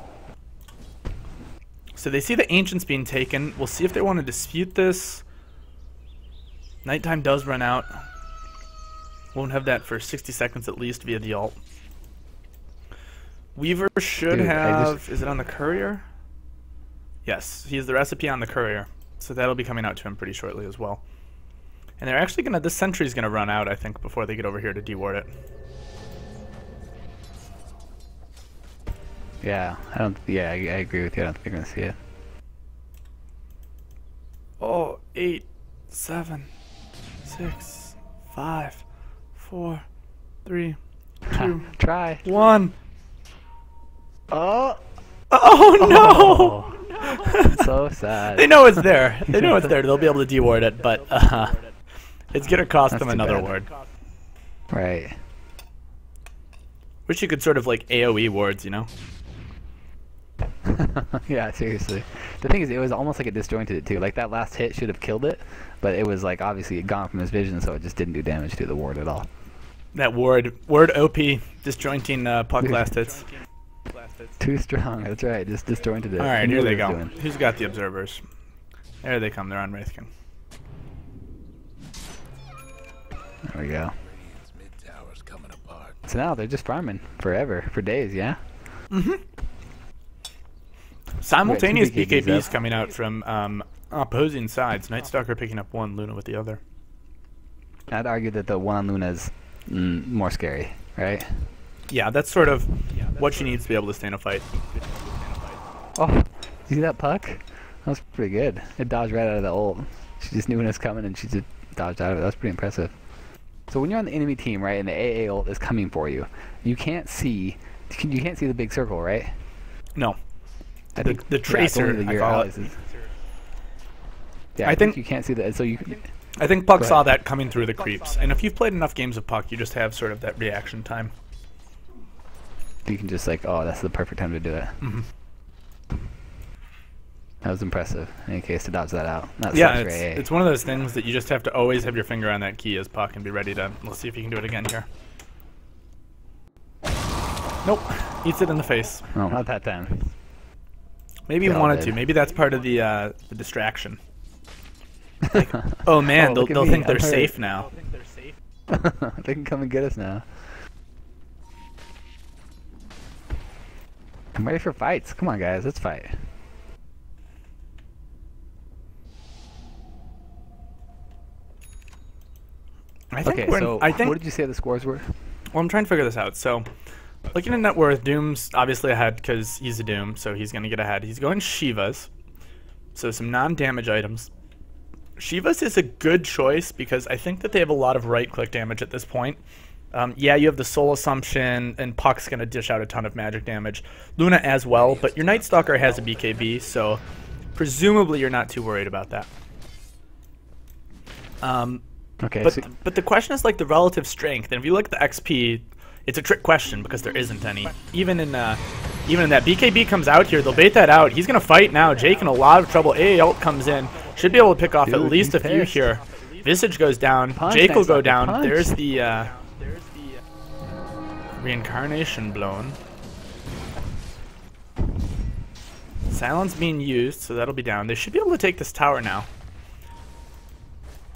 So they see the Ancients being taken. We'll see if they want to dispute this. Nighttime does run out. Won't have that for 60 seconds at least via the ult. Weaver should Dude, have... Is it on the courier? Yes, he has the recipe on the courier. So that'll be coming out to him pretty shortly as well. And they're actually going to... This sentry's going to run out, I think, before they get over here to deward it. Yeah, I agree with you. I don't think they're gonna see it. Oh, 8, 7, 6, 5, 4, 3, 2, Try. 1. Oh. Oh no! So sad. They know it's there. They know it's there. They'll be able to deward it, but it's gonna cost That's them too another bad. ward. Right. Wish you could sort of like AoE wards, you know? Yeah, seriously. The thing is, it was almost like it disjointed it too. Like that last hit should have killed it, but it was like obviously gone from his vision, so it just didn't do damage to the ward at all. That ward OP, disjointing puck last hits. Too strong. That's right. Just disjointed it. All right, Knew here what they it was go. doing. Who's got the observers? There they come. They're on Wraithkin. There we go. Radiant's mid tower's coming apart. So now they're just farming forever, for days, yeah? Simultaneous Right, two BKBs BKBs up. coming out from opposing sides. Night Stalker picking up one, Luna with the other. I'd argue that the one on Luna is more scary, right? Yeah, that's sort of what she needs to be able to stay in a fight. Oh, you see that puck? That was pretty good. It dodged right out of the ult. She just knew when it was coming and she just dodged out of it. That was pretty impressive. So when you're on the enemy team, right, and the AA ult is coming for you, you can't see the big circle, right? No. I The think the tracer, it's only I your call allies it. is- Yeah, I I think think- you can't see that. So you. I think Puck Go saw ahead. that coming through the creeps. And if you've played enough games of Puck, you just have sort of that reaction time. You can just like, oh, that's the perfect time to do it. Mhm. That was impressive. In any case, to dodge that out. That Yeah, sucks for AA. it's one of those things that you just have to always have your finger on that key as Puck and be ready to... Let's see if you can do it again here. Nope. Eats it in the face. No, not that time. Maybe They he all wanted did. to. Maybe that's part of the distraction. Like, oh man, look at they'll me, think they're I'm hurt. safe now. They can come and get us now. I'm ready for fights. Come on, guys, let's fight. I think Okay, we're so I think what did you say the scores were? well, I'm trying to figure this out. So, looking at net worth, Doom's obviously ahead because he's a Doom, so he's going to get ahead. He's going Shivas, so some non-damage items. Shivas is a good choice because I think that they have a lot of right-click damage at this point. Yeah, you have the Soul Assumption, and Puck's going to dish out a ton of magic damage. Luna as well, but your Night Stalker has a BKB, so presumably you're not too worried about that. Okay, But so, but the question is like the relative strength, and if you look at the XP, it's a trick question because there isn't any. Even in that BKB comes out here, they'll bait that out. He's gonna fight now. Jake in a lot of trouble. AA ult comes in, should be able to pick off at Dude, least a he's few pissed. here. Visage goes down. Punch, Jake will Night go Stalker, down. punch. There's the reincarnation blown. Silence being used, so that'll be down. They should be able to take this tower now.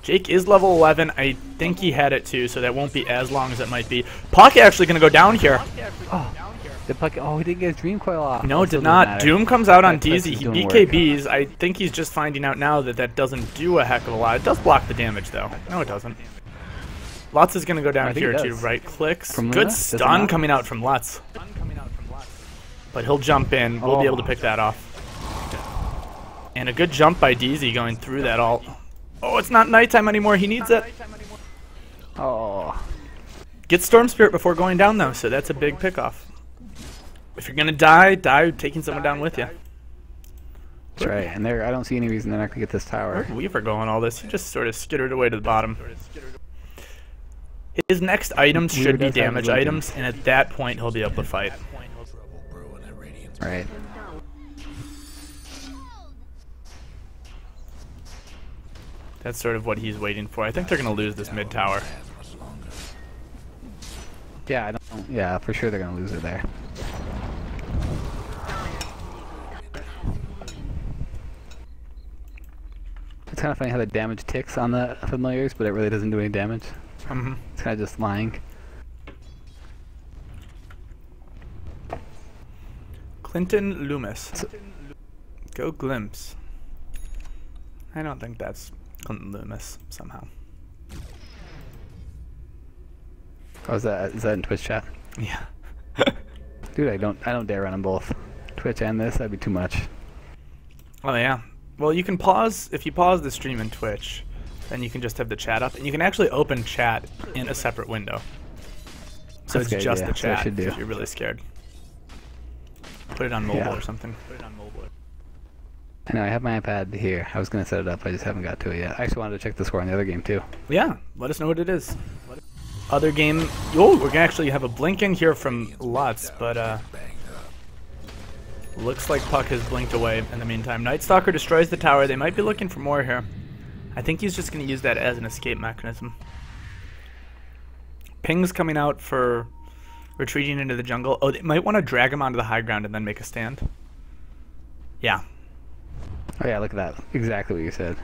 Jake is level 11. I think he had it too, so that won't be as long as it might be. Puck actually going to go down here. the puck. Oh, he didn't get his dream coil off. No, That it still did doesn't not. matter. Doom comes out on That clip DZ. is He doing work. BKBs. I think he's just finding out now that that doesn't do a heck of a lot. It does block the damage, though. No, it doesn't. Lutz is going to go I down think here, it too. does. Right clicks. From Luna? Good Does it stun not? coming out from Lutz. But he'll jump in. We'll be able to pick that off. And a good jump by DZ going through that ult. Oh, it's not nighttime anymore. He needs it. Oh, Get Storm Spirit before going down, though, so that's a big pickoff. If you're going to die taking someone down with you. that's right. And there, I don't see any reason they're not gonna get this tower. Where'd Weaver go on all this? He just sort of skittered away to the bottom. His next items Weaver should be does have damage Lincoln. items, and at that point he'll be able to fight. Trouble brewing at Radiant's Right. That's sort of what he's waiting for. I think they're going to lose this mid tower. much longer. Yeah, I don't. Yeah, for sure they're gonna lose it there. It's kind of funny how the damage ticks on the familiars, but it really doesn't do any damage. It's kind of just lying. Clinton Loomis. Go Glimpse. I don't think that's Clinton Loomis somehow. Oh, is that in Twitch chat? Yeah. Dude, I don't dare run them both. Twitch and this, that'd be too much. Oh yeah. Well, you can pause, if you pause the stream in Twitch, then you can just have the chat up, and you can actually open chat in a separate window. So That's it's good, just yeah. the So I chat should do. if you're really scared. Put it on mobile Yeah. or something. Put it on mobile. I know, I have my iPad here. I was going to set it up, I just haven't got to it yet. I actually wanted to check the score on the other game, too. Yeah, let us know what it is. Other game. Oh, we're gonna actually have a blink in here from Lutz, but looks like Puck has blinked away in the meantime. Night Stalker destroys the tower. They might be looking for more here. I think he's just gonna use that as an escape mechanism. Ping's coming out for retreating into the jungle. Oh, they might want to drag him onto the high ground and then make a stand. Yeah. Oh yeah, look at that. Exactly what you said.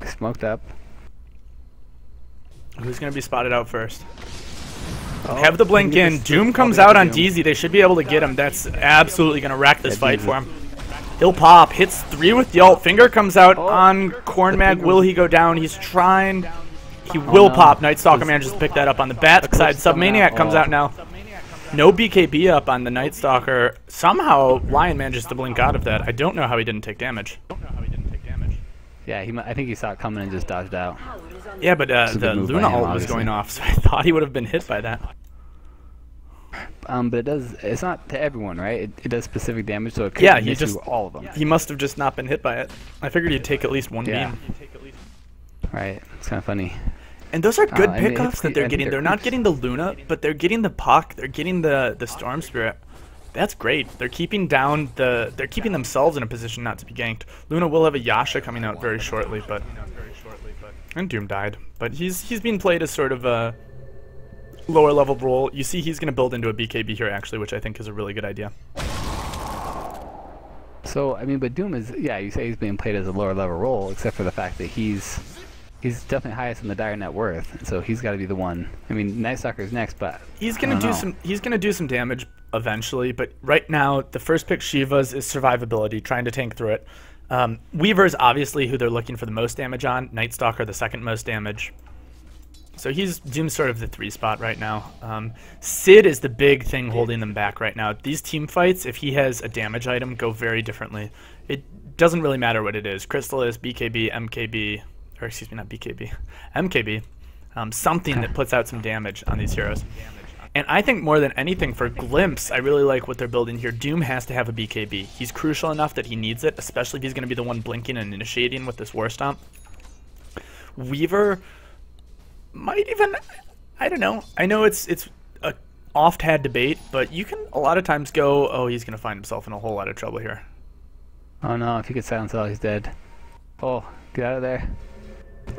Smoked up. Who's gonna be spotted out first? Oh, Have the blink he in. just- Doom comes oh, out yeah, on Doom. DZ. They should be able to get him. That's absolutely going to wreck this Yeah, fight DZ. for him. He'll pop. Hits 3 with the ult. Finger comes out Oh, on the Cornmag. finger Will was- he go down? He's trying. He will no. pop. Night Stalker manages to pick that up on the backside. Submaniac comes out now. No BKB up on the Night Stalker. Somehow, Lion manages to blink out of that. I don't know how he didn't take damage. Yeah, I think he saw it coming and just dodged out. Yeah, but a the good move by Luna him, ult was obviously. going off, so I thought he would have been hit by that. But it's not to everyone, right? It does specific damage, so it could Yeah, he miss just you all of them. He must have just not been hit by it. I figured he'd take at least one Yeah. beam. Right, it's kind of funny. And those are good I mean, pickups that I they're think getting. they're They're not creeps. getting the Luna, but they're getting the Puck. They're getting the Storm Spirit. That's great. They're keeping down they're keeping themselves in a position not to be ganked. Luna will have a Yasha coming out very shortly, but and Doom died. But he's being played as sort of a lower level role. You see he's going to build into a BKB here actually, which I think is a really good idea. So, I mean, but Doom is, yeah, you say he's being played as a lower level role, except for the fact that he's definitely highest in the dire net worth, so he's got to be the one. I mean, Night Stalker's next, but He's gonna do some damage eventually, but right now the first pick Shiva's is survivability, trying to tank through it. Weaver's obviously who they're looking for the most damage on. Night Stalker the second most damage. So Doom's sort of the 3 spot right now. Sid is the big thing holding them back right now. These team fights, if he has a damage item, go very differently. It doesn't really matter what it is. Crystallis, BKB, MKB, or excuse me, not BKB, MKB. Something that puts out some damage on these heroes. And I think more than anything for Glimpse, I really like what they're building here. Doom has to have a BKB. He's crucial enough that he needs it, especially if he's going to be the one blinking and initiating with this War Stomp. Weaver might even, I don't know. I know it's a oft-had debate, but you can a lot of times go, oh, he's going to find himself in a whole lot of trouble here. oh no, if he could silence all, he's dead. Oh, get out of there.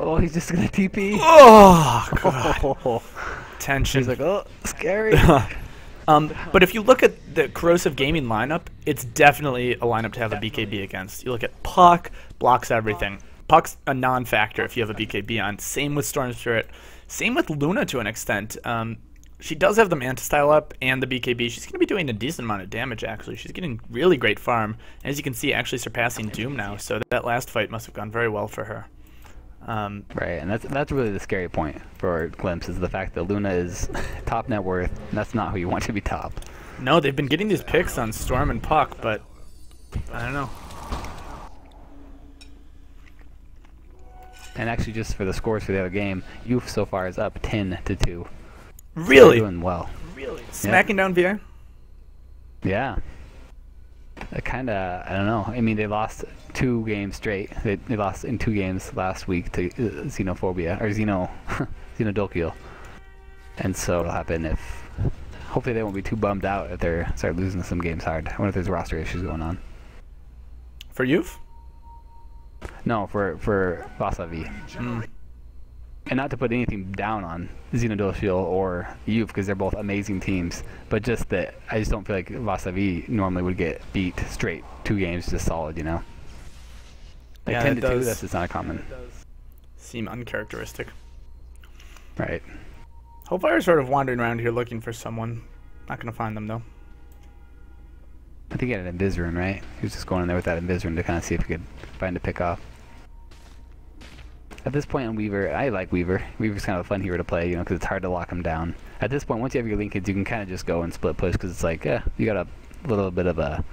Oh, he's just gonna TP. Oh, God. Tension. He's like, oh, scary. But if you look at the Corrosive Gaming lineup, it's definitely a lineup to have a BKB against. You look at Puck, blocks everything. Puck's a non-factor if you have a BKB on. Same with Storm Spirit. Same with Luna to an extent. She does have the Manta style up and the BKB. She's going to be doing a decent amount of damage, actually. She's getting really great farm. And as you can see, actually surpassing Doom now. So that last fight must have gone very well for her. Right, and that's really the scary point for Glimpse, is the fact that Luna is top net worth, and that's not who you want to be top. No, they've been getting these picks on Storm and Puck, but I don't know. And actually, just for the scores for the other game, Youth so far is up 10-2. Really? They're doing well. Really? Smacking down VI? Yeah. Kind of, I don't know. I mean, they lost 2 games straight. They lost in 2 games last week to Xenophobia, or Xenodolkio. And so it'll happen if, hopefully they won't be too bummed out if they start losing some games hard. I wonder if there's roster issues going on. For youth? No, for Vasavi. And not to put anything down on Xenodolkio or Youth, because they're both amazing teams, but just that I just don't feel like Vasavi normally would get beat straight 2 games just solid, you know? Like Yeah, 10-2, it does that's just not common. seem uncharacteristic. Right. Hellfire's sort of wandering around here looking for someone. Not gonna find them though. I think he had an Invis rune, right? He was just going in there with that Invis rune to kind of see if he could find a pick off. At this point on Weaver, I like Weaver. Weaver's kind of a fun hero to play, you know, because it's hard to lock him down. At this point, once you have your Lincolns, you can kind of just go and split push, because it's like, you got a little bit of a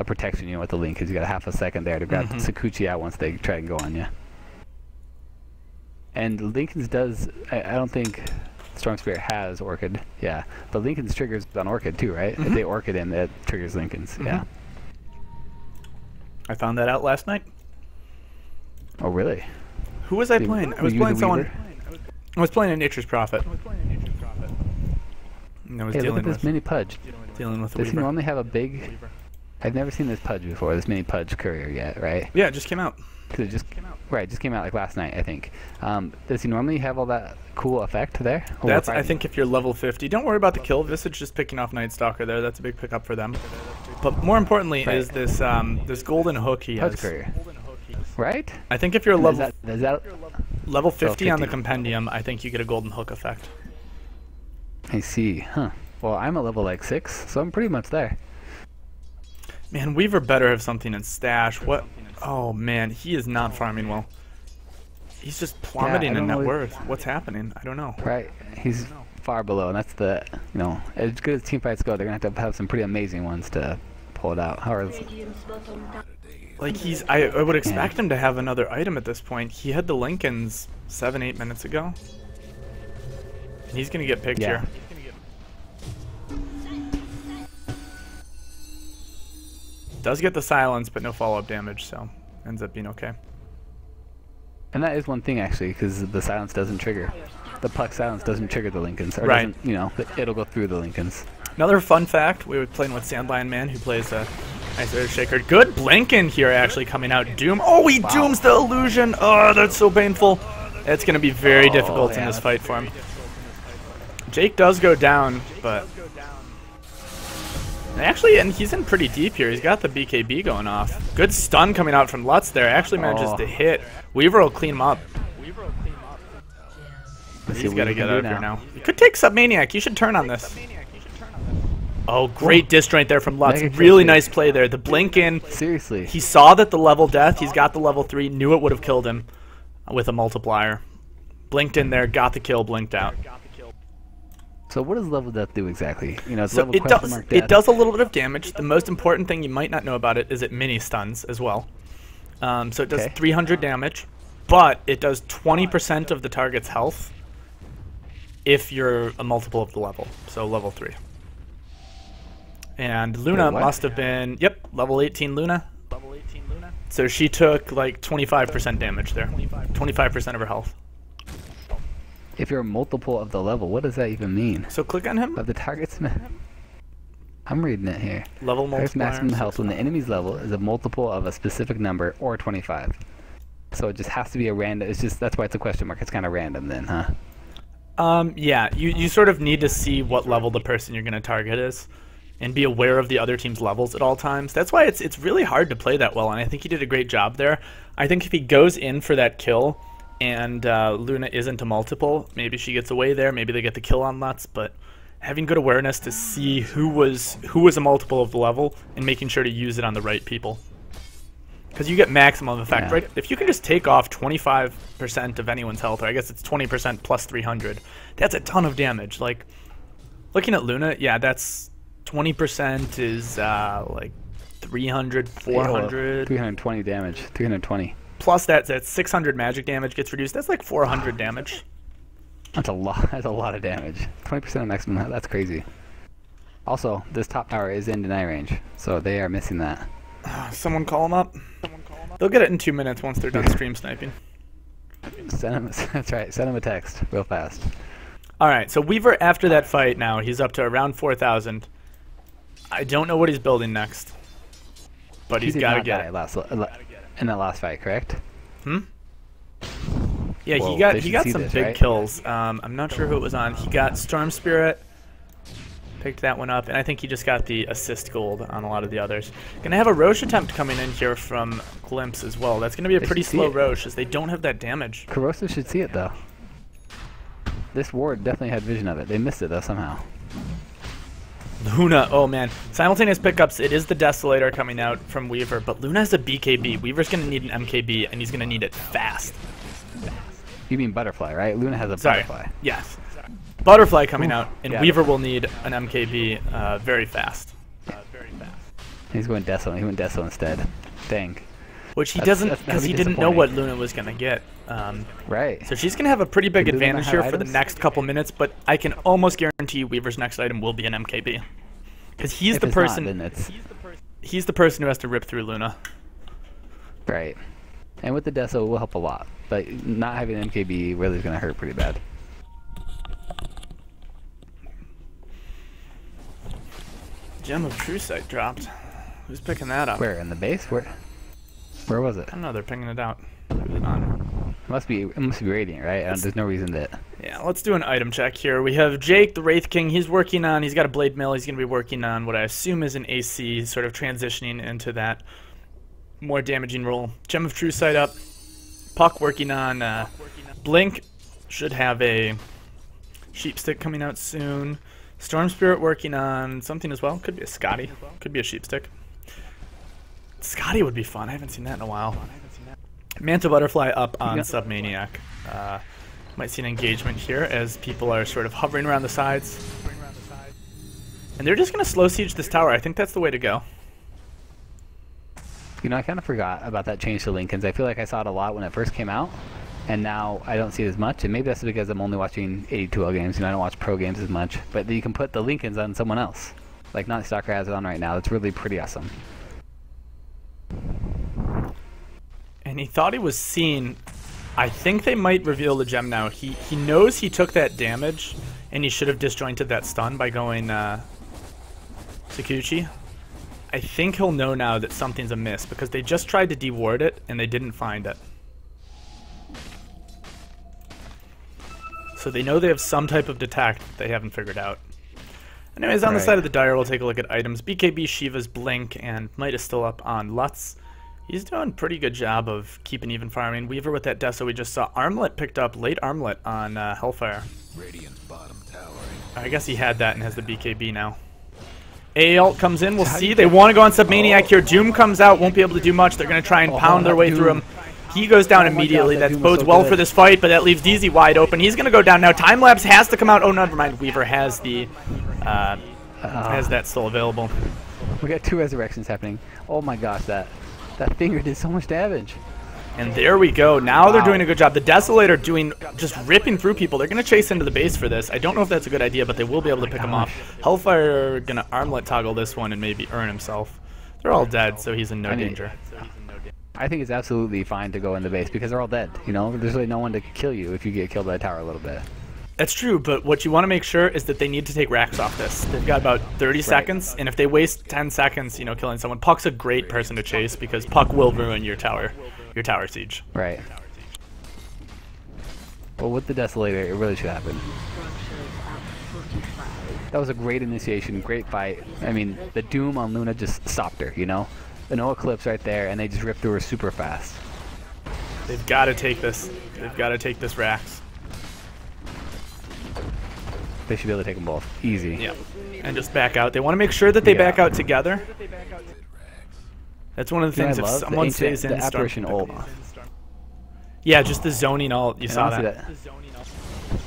protection, you know, with the Link, because you got a half a second there to grab Sakuchi out once they try and go on you. And Lincoln's does, I don't think Storm Spirit has Orchid, yeah. But Lincoln's triggers on Orchid too, right? If they Orchid him, it triggers Lincoln's, yeah. I found that out last night. Oh, really? Who was I playing? I was playing someone. I was playing a Nature's Prophet. And I was Hey, look dealing at this with mini Pudge. Does Does he normally have a big... I've never seen this Pudge before, this mini Pudge courier yet, right? Yeah, it just came out. Cause it just came out. Right, it just came out like last night, I think. Does he normally have all that cool effect there? Or That's, I think, if you're level 50. Don't worry about the kill. Visage just picking off Night Stalker there. That's a big pickup for them. But more importantly is this this golden hook he Pudge has. courier. Right? I think if you're level Is that level 50 on the 50. compendium, I think you get a golden hook effect. I see, huh. Well, I'm at level like 6, so I'm pretty much there. Man, Weaver better have something in stash. What? Oh man, he is not farming well. He's just plummeting in net worth. What's happening? I don't know. Right, he's far below, and that's the, you know, as good as team fights go, they're gonna have some pretty amazing ones to pull it out. Like I would expect him to have another item at this point. He had the Lincolns 7-8 minutes ago. And he's gonna get picked here. Does get the silence, but no follow-up damage, so ends up being okay. And that is one thing actually, because the silence doesn't trigger. The puck silence doesn't trigger the Lincolns, or Right. doesn't, you know, it'll go through the Lincolns. Another fun fact, we were playing with Sandlion Man, who plays a nice Earth Shaker. Good Blinken here actually coming out. Doom. Oh, he dooms the illusion. Oh, that's so painful. It's going to be very difficult in this fight for him. Jake does go down, but... Actually, and he's in pretty deep here. He's got the BKB going off. Good stun coming out from Lutz there. Actually manages to hit. Weaver will clean him up. He's got to get out of here now. You could take Submaniac. You should turn on this. Oh, great disjoint there from Lutz. Really nice play there. The blink in. Seriously. He saw that the level death. He's got the level 3. Knew it would have killed him with a multiplier. Blinked in there. Got the kill. Blinked out. So what does level death do exactly? You know, it's So level it question does. mark death. It does a little bit of damage. The most important thing you might not know about it is it mini stuns as well. So it does 300 damage, but it does 20% of the target's health if you're a multiple of the level, so level 3. And Luna must have been, level 18 Luna. So she took like 25% damage there, 25% of her health. If you're a multiple of the level, what does that even mean? So click on him. Of the target's... I'm reading it here. Level Target's multiplier. maximum health when the enemy's level is a multiple of a specific number or 25. So it just has to be a random... It's just... That's why it's a question mark. It's kind of random then, huh? Yeah, you sort of need to see what level the person you're going to target is and be aware of the other team's levels at all times. That's why it's really hard to play that well, and I think he did a great job there. I think if he goes in for that kill and Luna isn't a multiple, maybe she gets away there, maybe they get the kill on Lutz, but having good awareness to see who was a multiple of the level and making sure to use it on the right people. Because you get maximum effect, right? If you can just take off 25% of anyone's health, or I guess it's 20% plus 300, that's a ton of damage. Like, looking at Luna, yeah, that's 20% is like 300, 400. 320 damage. 320. Plus that's 600 magic damage gets reduced. That's like 400 damage. That's a lot. That's a lot of damage. 20% of maximum. That's crazy. Also, this top tower is in deny range, so they are missing that. Someone call them up. They'll get it in 2 minutes once they're done stream sniping. Send him. That's right. Send him a text real fast. All right. So Weaver, after that fight, now he's up to around 4,000. I don't know what he's building next, but he's got to get it. In that last fight, correct? Yeah, Whoa, he got some big kills. I'm not sure who it was on. He got Storm Spirit, picked that one up, and I think he just got the assist gold on a lot of the others. Gonna have a Roche attempt coming in here from Glimpse as well. That's gonna be a pretty slow Roche, as they don't have that damage. Corrosive should see it though. This ward definitely had vision of it. They missed it though somehow. Luna, oh man. Simultaneous pickups, it is the Desolator coming out from Weaver, but Luna has a BKB. Weaver's going to need an MKB, and he's going to need it fast. You mean Butterfly, right? Luna has a Sorry. Butterfly. Yes. Butterfly coming out, and yeah. Weaver will need an MKB very fast. He's going Deso. He went Deso instead. Dang. Which he That's doesn't, because really he didn't know disappointing. what Luna was going to get. Right. So she's going to have a pretty big Did Luna advantage have here for the items? next couple minutes, but I can almost guarantee Weaver's next item will be an MKB. Because he's If the it's not, person. then it's He's the person who has to rip through Luna. right. And with the Deso, it will help a lot. But not having an MKB really is going to hurt pretty bad. Gem of True Sight dropped. Who's picking that up? Where in the base? Where was it? I don't know. They're picking it out. Leave it on. It must be Radiant, right? There's no reason that. Yeah, let's do an item check here. We have Jake, the Wraith King. He's got a Blade Mill. He's going to be working on what I assume is an AC, sort of transitioning into that more damaging role. Gem of True Sight up. Puck working on Blink. Should have a Sheep Stick coming out soon. Storm Spirit working on something as well. Could be a Scotty. Could be a Sheep Stick. Scotty would be fun. I haven't seen that in a while. Manta Butterfly up on Submaniac. Might see an engagement here as people are sort of hovering around the sides. And they're just going to slow siege this tower. I think that's the way to go. You know, I kind of forgot about that change to Lincolns. I feel like I saw it a lot when it first came out, and now I don't see it as much. And maybe that's because I'm only watching AD2L games. You know, I don't watch pro games as much. But you can put the Lincolns on someone else. Like Not Stalker has it on right now. It's really pretty awesome. And he thought he was seen. I think they might reveal the gem now. He knows he took that damage, and he should have disjointed that stun by going Sakuchi. I think he'll know now that something's amiss, because they just tried to deward it, and they didn't find it. So they know they have some type of detect that they haven't figured out. Anyways, on the side of the Dire, we'll take a look at items. BKB, Shiva's Blink, and Might is still up on Lutz. He's doing a pretty good job of keeping even farming. Weaver with that Deso we just saw. Armlet picked up late Armlet on Hellfire. Radiant's bottom tower. I guess he had that and has the BKB now. A ult comes in. We'll see. They want to go on Submaniac here. Doom comes out. Won't be able to do much. They're going to try and pound their way through him. He goes down immediately. That bodes well for this fight, but that leaves DZ wide open. He's going to go down now. Timelapse has to come out. Oh, never mind. Weaver has the has that still available. We got 2 resurrections happening. Oh my gosh, that finger did so much damage. And there we go. Now they're doing a good job. The Desolator just ripping through people. They're going to chase into the base for this. I don't know if that's a good idea, but they will be able to pick him off. Hellfire going to armlet toggle this one and maybe earn himself. They're all dead, so he's in no danger. I think it's absolutely fine to go in the base because they're all dead. You know, there's really no one to kill you if you get killed by a tower a little bit. That's true, but what you want to make sure is that they need to take racks off this. They've got about 30 seconds, and if they waste 10 seconds, you know, killing someone, Puck's a great person to chase because Puck will ruin your tower siege. Right. Well, with the Desolator, it really should happen. That was a great initiation, great fight. I mean, the Doom on Luna just stopped her, you know? No Eclipse right there, and they just ripped through her super fast. They've got to take this. They've got to take this racks. They should be able to take them both. Easy. Yeah. And just back out. They want to make sure that they back out together. That's one of the things if someone stays in the apparition ult. Yeah, just the zoning ult. You saw that.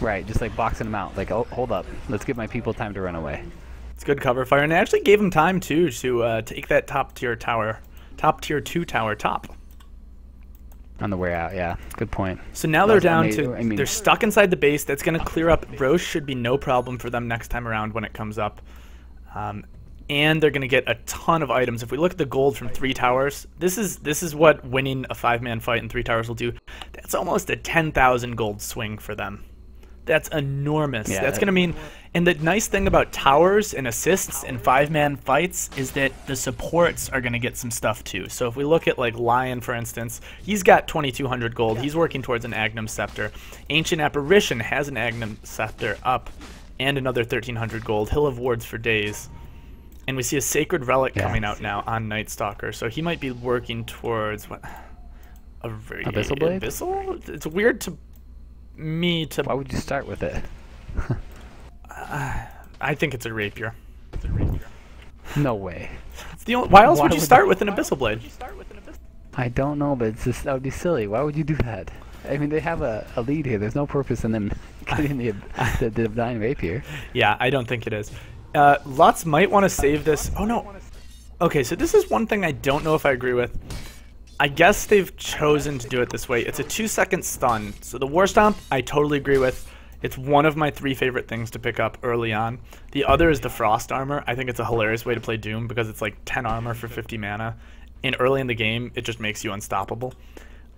Right, just like boxing them out. Like, oh, hold up. Let's give my people time to run away. It's good cover fire, and it actually gave him time too to take that top tier 2 tower top. On the way out, yeah. Good point. So now they're down to, they're stuck inside the base. That's going to clear up. Roche should be no problem for them next time around when it comes up. And they're going to get a ton of items. If we look at the gold from 3 towers, this is what winning a 5-man fight in 3 towers will do. That's almost a 10,000 gold swing for them. That's enormous. Yeah, that's going to mean, and the nice thing about towers and assists and 5-man fights is that the supports are going to get some stuff too. So if we look at like Lion, for instance, he's got 2,200 gold. He's working towards an Agnum Scepter. Ancient Apparition has an Agnum Scepter up and another 1,300 gold. He'll have wards for days. And we see a Sacred Relic coming out now on Night Stalker. So he might be working towards what? Abyssal Blade? Abyssal? It's weird to me to... Why would you start with it? I think it's a rapier. No way. It's the only, why else Why would you would start they- with an Abyssal Blade? I don't know, but it's just that would be silly. Why would you do that? I mean, they have a lead here. There's no purpose in them getting the Divine Rapier. Yeah, I don't think it is. Lutz might want to save this. Oh, no. Okay, so this is one thing I don't know if I agree with. I guess they've chosen to do it this way. It's a 2-second stun. So the War Stomp, I totally agree with. It's one of my 3 favorite things to pick up early on. The other is the Frost Armor. I think it's a hilarious way to play Doom because it's like 10 armor for 50 mana. And early in the game, it just makes you unstoppable.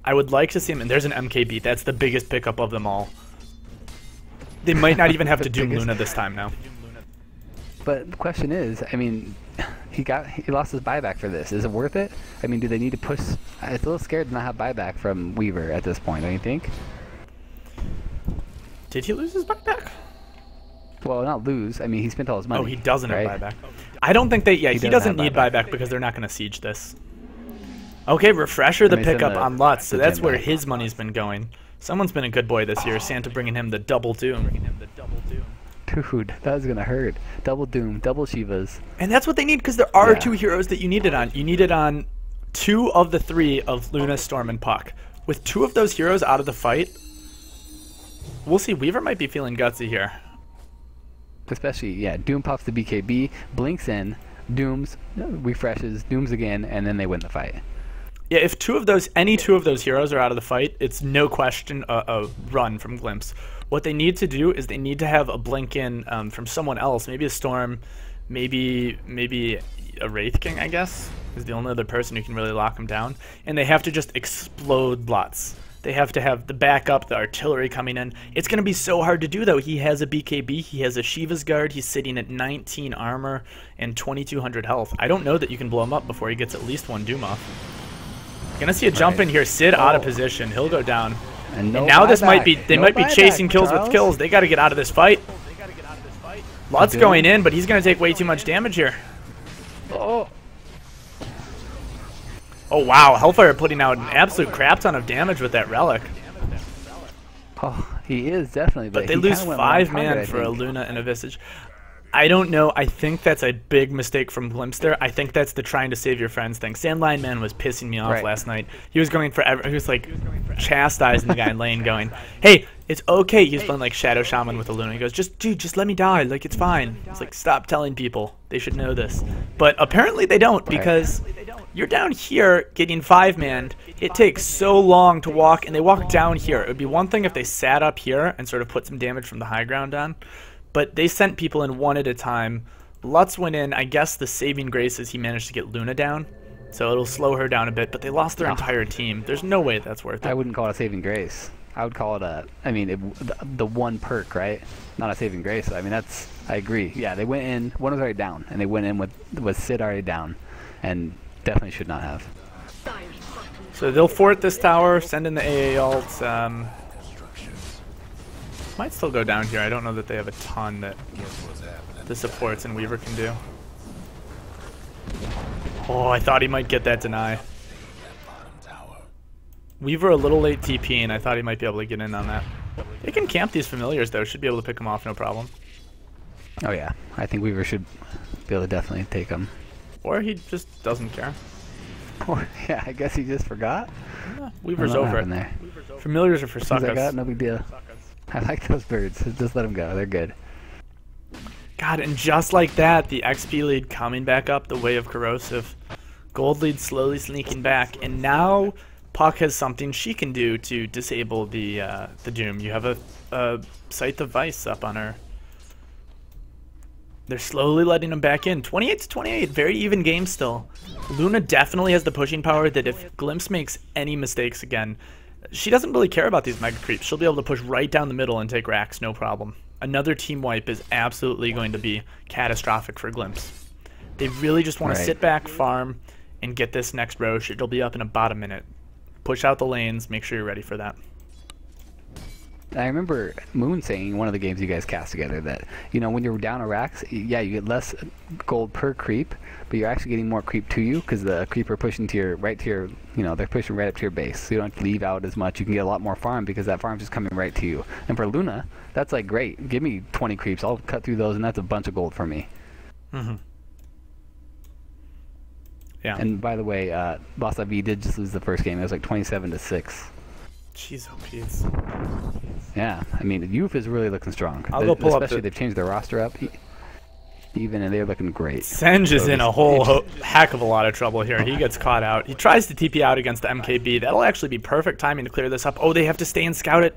I would like to see him, and there's an MKB. That's the biggest pickup of them all. They might not even have to Doom Luna this time now. But the question is, I mean, he lost his buyback for this. Is it worth it? I mean, do they need to push? I'm a little scared to not have buyback from Weaver at this point. Don't you think? Did he lose his buyback? Well, not lose. I mean, he spent all his money. Oh, he doesn't right? have buyback. I don't think they. Yeah, he doesn't have need buyback. buyback because they're not going to siege this. Okay, Refresher the Let me send pickup the- on Lutz, so the that's gem where back. his money's been going. Someone's been a good boy this year. Santa bringing him the double Doom. Dude, that was gonna hurt. Double Doom, double Shivas. And that's what they need because there are Yeah. 2 heroes that you need it on. You need it on 2 of the 3 of Luna, Storm, and Puck. With 2 of those heroes out of the fight, we'll see. Weaver might be feeling gutsy here. Especially, yeah, Doom pops the BKB, blinks in, Dooms, refreshes, Dooms again, and then they win the fight. Yeah, if any 2 of those heroes are out of the fight, it's no question a run from Glimpse. What they need to do is they need to have a blink in from someone else, maybe a Storm, maybe a Wraith King, I guess, is the only other person who can really lock him down. And they have to just explode Lutz. They have to have the backup, the artillery coming in. It's going to be so hard to do, though. He has a BKB, he has a Shiva's Guard, he's sitting at 19 armor and 2200 health. I don't know that you can blow him up before he gets at least 1 Doom off. Gonna see a jump in here. Sid out of position. He'll go down. And Now this might be No might be buyback, chasing kills Charles. with kills. They got to get out of this fight. Lutz Doom. going in, but he's gonna take way too much damage here. Oh, Oh wow, Hellfire putting out an absolute crap ton of damage with that relic. oh, he is definitely. But they he lose kinda went 5 long target, man I for a think. Luna and a Visage. I don't know. I think that's a big mistake from Glimpse there. I think that's the trying to save your friends thing. Sandline Man was pissing me off Right. last night. He was going for he was like chastising the guy in lane, going, "Hey, it's okay." He was playing like Shadow Shaman with a Luna. He goes, "Dude, just let me die. Like it's fine." It's like, stop telling people. They should know this. But apparently they don't because you're down here getting 5-manned. It takes so long to walk, and they walk down here. It would be one thing if they sat up here and sort of put some damage from the high ground on. But they sent people in one at a time. Lutz went in. I guess the saving grace is he managed to get Luna down. So it'll slow her down a bit. But they lost their entire team. There's no way that's worth I it. wouldn't call it a saving grace. I would call it the one perk, right? Not a saving grace. I mean, I agree. Yeah, they went in. One was already down, and they went in with Sid already down, and definitely should not have. So they'll fort this tower, send in the AA ult. Might still go down here. I don't know that they have a ton that the supports and Weaver can do. Oh, I thought he might get that deny. Weaver a little late TP, and I thought he might be able to get in on that. They can camp these familiars, though. Should be able to pick them off, no problem. Oh yeah, I think Weaver should be able to definitely take him. Or he just doesn't care. Or yeah, I guess he just forgot. Yeah, Weaver's I don't know over what it. happened there. Familiars are for He's like, suckers. no big deal. I like those birds. Just let them go. They're good. God, and just like that, the XP lead coming back up the way of Corrosive. Gold lead slowly sneaking back, and now Puck has something she can do to disable the Doom. You have a Scythe of Vice up on her. They're slowly letting him back in. 28 to 28, very even game still. Luna definitely has the pushing power that if Glimpse makes any mistakes again, she doesn't really care about these mega creeps. She'll be able to push right down the middle and take racks, no problem. Another team wipe is absolutely going to be catastrophic for Glimpse. They really just want to sit back, farm, and get this next Roche. It'll be up in about a minute. Push out the lanes, make sure you're ready for that. I remember Moon saying in one of the games you guys cast together that, you know, when you're down a racks, yeah, you get less gold per creep, but you're actually getting more creep to you because the creeper pushing to your, right to your, you know, they're pushing right up to your base. So you don't have to leave out as much. You can get a lot more farm because that farm's just coming right to you. And for Luna, that's like great. Give me 20 creeps. I'll cut through those, and that's a bunch of gold for me. Mm-hmm. Yeah. And by the way, Boss V did just lose the first game. It was like 27-6. Jeez, oh Pete's. Yeah, I mean, Youth is really looking strong. I'll go pull up Especially they've changed their roster up, even, and they're looking great. Senj is in a whole heck of a lot of trouble here. He gets caught out. He tries to TP out against the MKB. That'll actually be perfect timing to clear this up. Oh, they have to stay and scout it.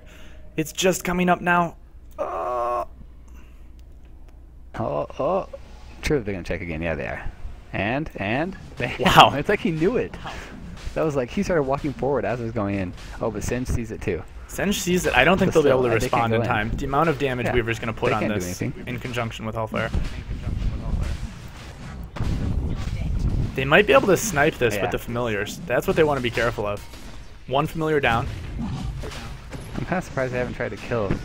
It's just coming up now. Sure, they're gonna check again. Yeah, they are. And wow, it's like he knew it. That was like he started walking forward as it was going in. Oh, but Senj sees it too. Senj sees it. I don't think they'll be able to they respond can't in go time. The amount of damage Weaver's going to put on can't do this anything. in conjunction with Hellfire. They might be able to snipe this with the familiars. That's what they want to be careful of. One familiar down. I'm kind of surprised they haven't tried to kill him.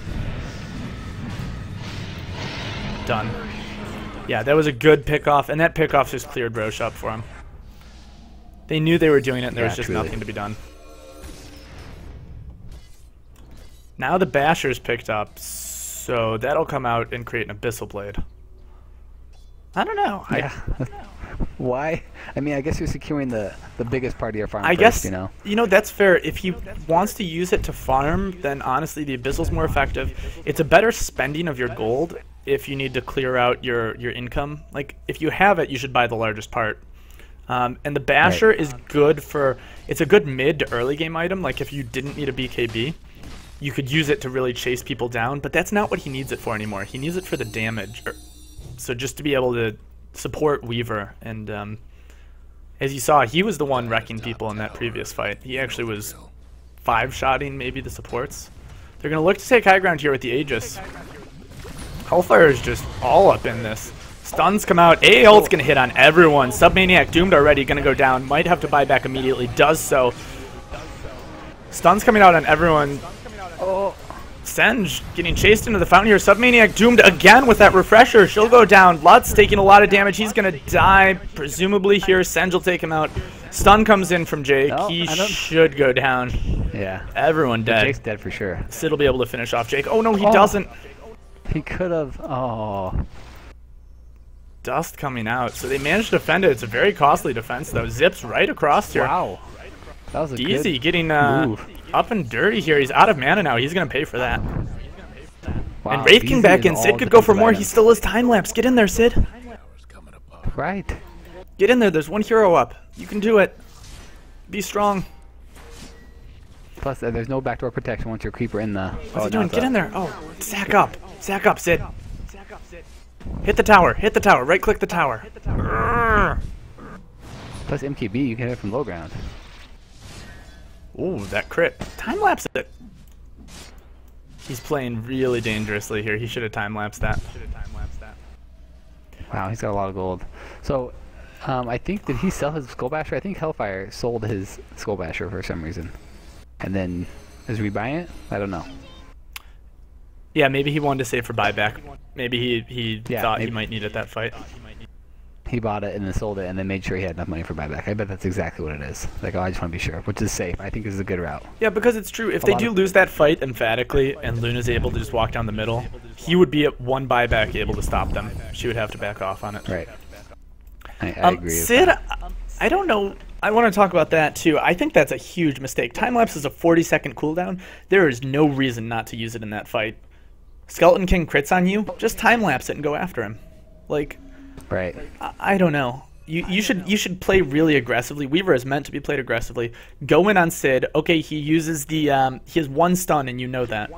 Done. Yeah, that was a good pickoff, and that pickoff just cleared Roche up for him. They knew they were doing it, and there was just nothing to be done. Now the Basher's picked up, so that'll come out and create an Abyssal Blade. I don't know. Yeah. Why? I mean, I guess you're securing the biggest part of your farm I first, guess, you know? That's fair. If he wants to use it to farm, then honestly the Abyssal's more effective. It's a better spending of your gold if you need to clear out your income. Like, if you have it, you should buy the largest part. And the Basher is good for... It's a good mid to early game item. Like, if you didn't need a BKB, you could use it to really chase people down. But that's not what he needs it for anymore. He needs it for the damage. So just to be able to support Weaver. And as you saw, he was the one wrecking people in that previous fight. He actually was 5-shotting maybe the supports. They're going to look to take high ground here with the Aegis. Hellfire is just all up in this. Stuns come out. AA ult's going to hit on everyone. Submaniac doomed already. Going to go down. Might have to buy back immediately. Does so. Stuns coming out on everyone. Oh, Senj getting chased into the fountain here. Submaniac doomed again with that refresher. She'll go down. Lutz taking a lot of damage. He's going to die. Presumably here. Senj will take him out. Stun comes in from Jake. No, he should go down. Yeah. Everyone dead. Jake's dead for sure. Sid will be able to finish off Jake. Oh, no, he doesn't. He could have. Oh. Dust coming out. So they managed to defend it. It's a very costly defense, though. Zips right across here. Wow. That was a Easy good getting move. up and dirty here. He's out of mana now. He's going to pay for that. Wow, And Wraith King back in. all Sid could go for defensive more. items. He still has time lapse. Get in there, Sid. Right. Get in there. There's one hero up. You can do it. Be strong. Plus, there's no backdoor protection once you're creeper in the. What's he doing? Get in there. Oh, sack up. Sack up, Sid. Hit the tower. Hit the tower. Right-click the tower. Plus MKB, you can hit it from low ground. Ooh, that crit. Time-lapse it. He's playing really dangerously here. He should have time-lapsed that. Wow, he's got a lot of gold. So, I think, did he sell his Skull Basher? I think Hellfire sold his Skull Basher for some reason. And then, is he buying it? I don't know. Yeah, maybe he wanted to save for buyback. Maybe he thought he maybe. might need it that fight. He bought it and then sold it and then made sure he had enough money for buyback. I bet that's exactly what it is. Like, oh, I just want to be sure, which is safe. I think this is a good route. Yeah, because it's true. If they do lose that fight emphatically and Luna's able to just walk down the middle, he would be at one buyback able to stop them. She would have to back off on it. Right. I agree. Sid, I don't know. I want to talk about that too. I think that's a huge mistake. Time-lapse is a 40-second cooldown. There is no reason not to use it in that fight. Skeleton King crits on you, just time-lapse it and go after him. Like, right. I don't know. You should play really aggressively. Weaver is meant to be played aggressively. Go in on Sid. Okay, he uses the he has one stun and you know that.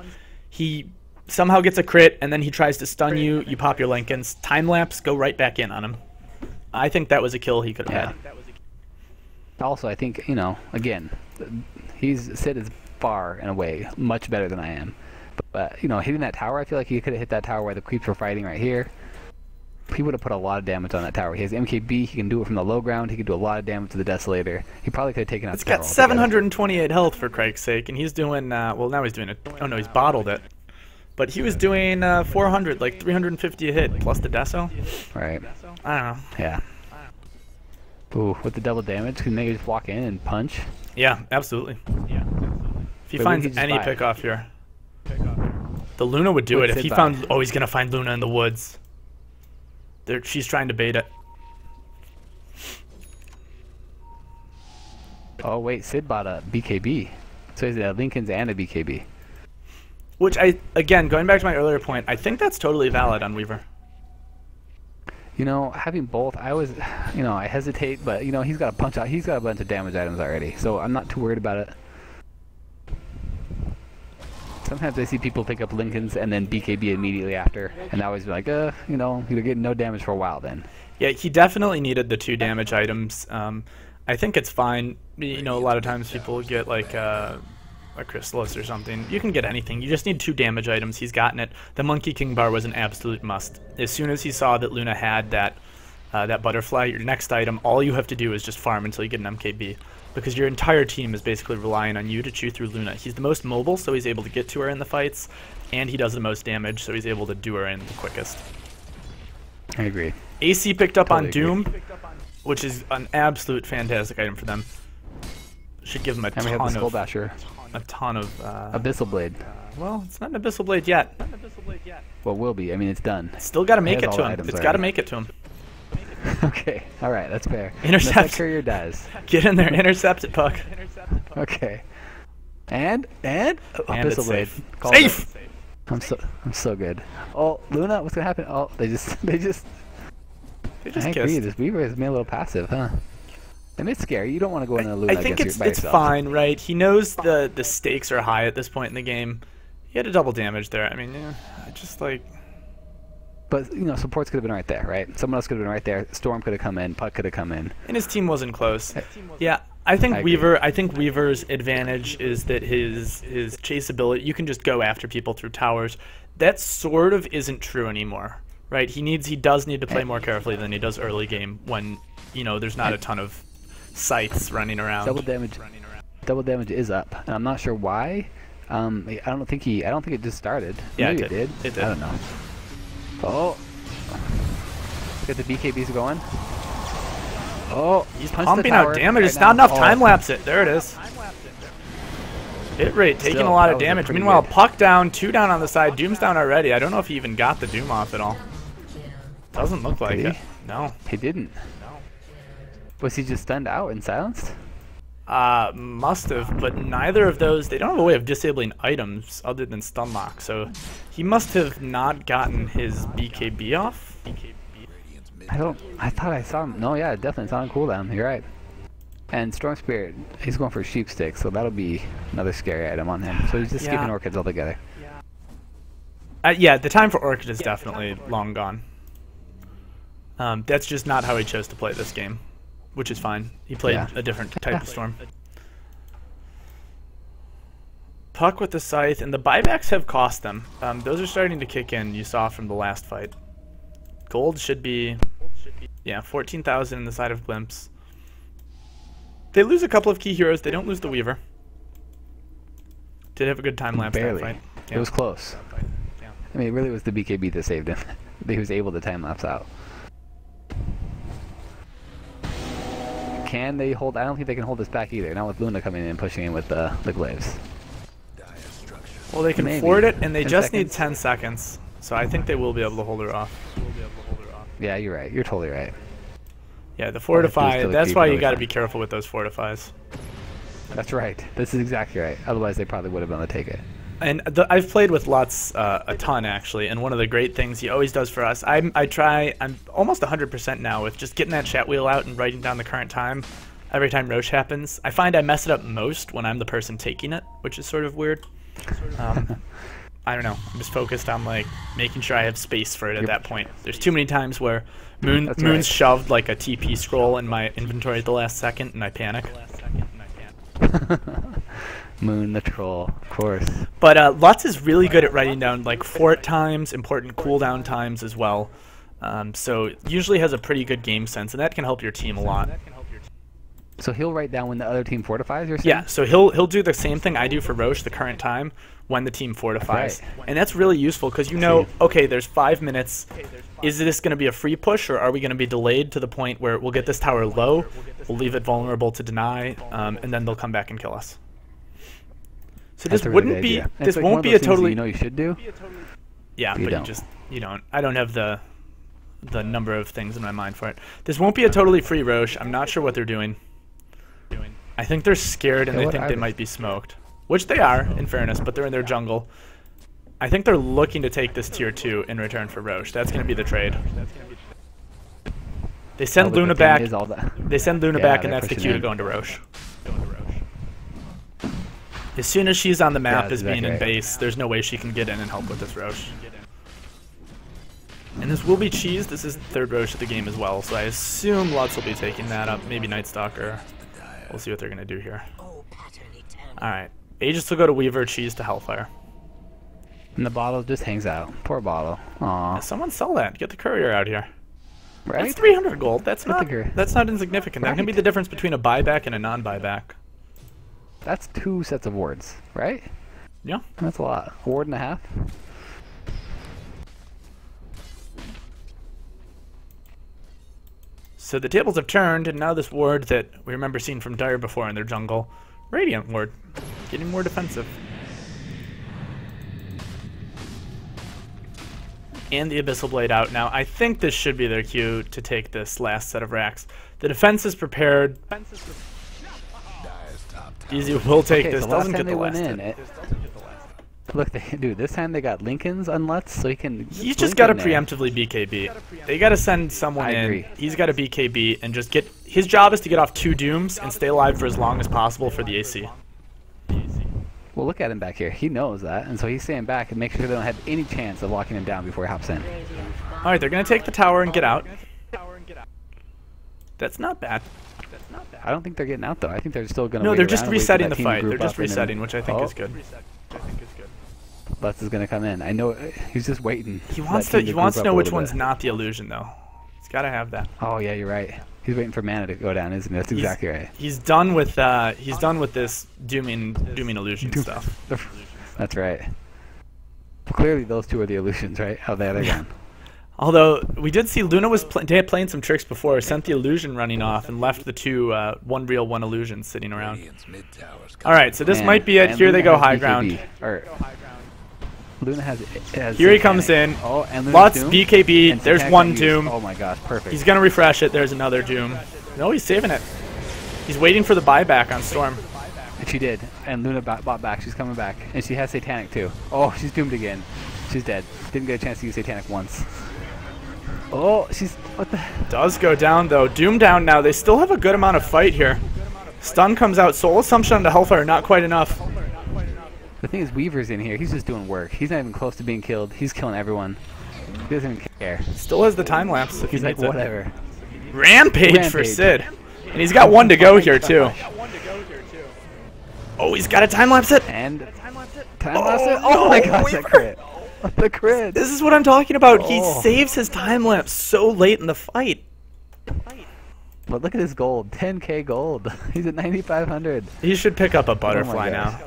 He somehow gets a crit and then he tries to stun you. You pop your Lincolns. Time-lapse, go right back in on him. I think that was a kill he could have had. Also, I think, again, Sid is far and away much better than I am. But, hitting that tower, I feel like he could have hit that tower where the creeps were fighting right here. he would have put a lot of damage on that tower. He has MKB. He can do it from the low ground. He can do a lot of damage to the Desolator. He probably could have taken out It's the tower got altogether. 728 health, for Crike's sake, and he's doing, well, now he's doing it. Oh, no, he's bottled it. But he was doing 400, like 350 a hit, plus the Deso. Right. I don't know. Yeah. Ooh, with the double damage, can they just walk in and punch? Yeah, absolutely. If he But finds we could just any buy it. pick off here. The Luna would do What's it if it he buy? found... Oh, he's going to find Luna in the woods. She's trying to bait it. Oh, wait, Sid bought a BKB. So he's a Lincoln's and a BKB. Which again, going back to my earlier point, I think that's totally valid on Weaver. You know, having both, I hesitate, but, he's got a punch out. He's got a bunch of damage items already, so I'm not too worried about it. Sometimes I see people pick up Lincoln's and then BKB immediately after, and I always be like, you're getting no damage for a while then. Yeah, he definitely needed the 2 damage items. I think it's fine. A lot of times people get like a Chrysalis or something. You can get anything. You just need 2 damage items. He's gotten it. The Monkey King bar was an absolute must. As soon as he saw that Luna had that butterfly, your next item, all you have to do is just farm until you get an MKB. Because your entire team is basically relying on you to chew through Luna. He's the most mobile, so he's able to get to her in the fights, and he does the most damage, so he's able to do her in the quickest. I agree. AC picked up on Totally agree. Doom, which is an absolute fantastic item for them. Should give him a And we have the ton Skull of... Basher. A ton of... Abyssal Blade. well, it's not an Abyssal Blade yet. Well, will be. I mean, it's done. Still got to make has it all to the him. items It's got to already. make it to him. Okay. All right. That's fair. Intercept. Unless that courier dies. Get in there, intercept it, Puck. Okay. And And it's Abyssal Blade. safe. Called Safe! it. I'm so good. Oh, Luna, what's gonna happen? Oh, they just. They I just agree. kissed. This Weaver is made a little passive, huh? And it's scary. You don't want to go in a Luna I think against it's by yourself. fine, right? He knows the stakes are high at this point in the game. He had a double damage there. I mean, yeah, just like... But supports could have been right there, right? Someone else could have been right there. Storm could have come in. Puck could have come in. And his team wasn't close. Yeah, I think agree. Weaver's advantage is that his chaseability, you can just go after people through towers. That sort of isn't true anymore, right? He does need to play more carefully than he does early game when, there's not a ton of sights running around. Double damage is up, and I'm not sure why. I don't think it just started. Yeah, Maybe it did. It did. I don't know. Oh, get the BKBs going. Oh, He's punched the pumping tower out damage. right It's not now. enough Oh. time lapse it. There it is. Hit rate taking Still, a lot that of was a damage. pretty Meanwhile, good- Puck down, 2 down on the side. Doom's down already. I don't know if he even got the Doom off at all. Doesn't look like Did it. he? No. He didn't. Was he just stunned out and silenced? Must have, but neither of those, they don't have a way of disabling items other than stun lock, so he must have not gotten his BKB off. I thought I saw him. No, yeah, definitely it's on cooldown. You're right. And Storm Spirit, he's going for Sheep Stick, so that'll be another scary item on him. So he's just skipping Yeah. Orchids altogether. Yeah, the time for Orchid is definitely long gone. That's just not how he chose to play this game, which is fine. He played Yeah. a different type of Storm. Puck with the Scythe, and the buybacks have cost them. Those are starting to kick in, you saw from the last fight. Gold should be, yeah, 14,000 in the side of Glimpse. They lose a couple of key heroes. They don't lose the Weaver. Did have a good time lapse Barely. that fight. It was close. I mean, it really was the BKB that saved him. He was able to time lapse out. Can they hold? I don't think they can hold this back either. Not with Luna coming in and pushing in with the glaives. Well, they can Maybe. afford it, and they 10 just need seconds? 10 seconds. So I think they will be able to hold her off. Yeah, you're right. You're totally right. Yeah, the All they fortify, do is kill the that's creep why and you they'll got to be be careful with those fortifies. That's right. This is exactly right. Otherwise, they probably would have been able to take it. And I've played with Lutz a ton, actually, and one of the great things he always does for us, I'm almost 100% now with just getting that chat wheel out and writing down the current time every time Roche happens. I find I mess it up most when I'm the person taking it, which is sort of weird. I don't know. I'm just focused on like making sure I have space for it at that point. There's too many times where That's Moon's right. shoved like a TP scroll in my inventory at the last second, and I panic. Moon the troll, of course. But Lutz is really good at writing down like fort times, important cooldown times as well. So usually has a pretty good game sense, and that can help your team a lot. So he'll write down when the other team fortifies, you're saying? Yeah, so he'll do the same thing I do for Roche the current time when the team fortifies. Right. And that's really useful because you know, okay, there's 5 minutes. Is this going to be a free push, or are we going to be delayed to the point where we'll get this tower low, we'll leave it vulnerable to deny, and then they'll come back and kill us. So this wouldn't be, this won't be a totally... You know you should do? Yeah, but you don't. I don't have the number of things in my mind for it. This won't be a totally free Roche. I'm not sure what they're doing. I think they're scared and they think they might be smoked. Which they are, in fairness, but they're in their jungle. I think they're looking to take this tier 2 in return for Roche. That's going to be the trade. They send Luna back. They send Luna back, and that's the cue to go into Roche. As soon as she's on the map as being in base, there's no way she can get in and help with this Roche. And this will be cheese. This is the 3rd Roche of the game as well, so I assume Lutz will be taking that up. Maybe Night Stalker. We'll see what they're going to do here. Alright. Aegis will go to Weaver, cheese to Hellfire. And the bottle just hangs out. Poor bottle. Aww. Yeah, someone sell that. Get the courier out here. Right? That's 300 gold. That's not insignificant. That can be the difference between a buyback and a non-buyback. That's 2 sets of wards, right? Yeah. That's a lot. A ward and a half? So the tables have turned, and now this ward that we remember seeing from Dire before in their jungle, Radiant ward, getting more defensive. And the Abyssal Blade out. Now, I think this should be their cue to take this last set of racks. The defense is prepared. Easy will take this. Doesn't get the last hit. Look, dude, this time they got Lincoln's on Lutz, so he can... He's just got to preemptively BKB. They got to send someone in. He's got to BKB and just get... His job is to get off 2 Dooms and stay alive for as long as possible for the AC. Well, look at him back here. He knows that, and so he's staying back and make sure they don't have any chance of locking him down before he hops in. Alright, they're going to take the tower and get out. That's not bad. I don't think they're getting out, though. I think they're still going to No, they're just resetting the fight. They're just resetting, which I think is good. Lutz is going to come in. I know he's just waiting. He wants to know which one's not the illusion, though. He's got to have that. Oh yeah, you're right. He's waiting for mana to go down, isn't he? That's exactly right. He's done with this dooming illusion stuff. That's right. Well, clearly, those 2 are the illusions, right? Oh, there they're gone. Although we did see Luna was playing some tricks before, sent the illusion running off, and left the 2 one real, one illusion sitting around. All right, so this might be it. Here they go, high ground. Luna has here he comes in. Oh, and Lutz, BKB. There's 1 Doom. Oh my gosh, perfect. He's gonna refresh it. There's another Doom. No, he's saving it. He's waiting for the buyback on Storm. And she did. And Luna bought back. She's coming back. And she has Satanic too. Oh, she's doomed again. She's dead. Didn't get a chance to use Satanic once. Oh, she's... What the... Does go down, though. Doom down now. They still have a good amount of fight here. Stun comes out. Soul Assumption onto Hellfire. Not quite enough. The thing is, Weaver's in here. He's just doing work. He's not even close to being killed. He's killing everyone. He doesn't even care. Still has the time lapse. If he's like, whatever. Rampage for Sid. And he's got 1 to go here, too. Oh, he's got a time lapse it. And time lapse it. Oh my gosh, that crit. The crit. This is what I'm talking about. He saves his time lapse so late in the fight. But look at his gold. 10k gold. He's at 9,500. He should pick up a butterfly now.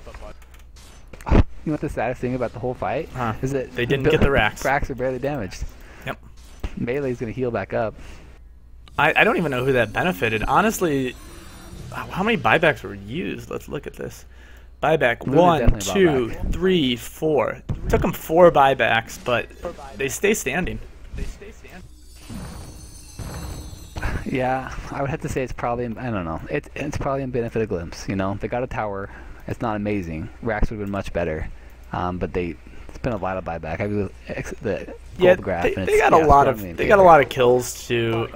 You know what the saddest thing about the whole fight? Is that they didn't get the racks. Racks are barely damaged. Yep. Melee's going to heal back up. I don't even know who that benefited. Honestly, how many buybacks were used? Let's look at this. Buyback Luna 1, 2, 3, 4. Took them 4 buybacks, but they stay standing. Yeah, I would have to say it's probably, I don't know. It's probably in benefit of Glimpse, you know. They got a tower. It's not amazing. Racks would have been much better. But it's been a lot of buyback. I mean, the gold graph. They got a lot of kills too.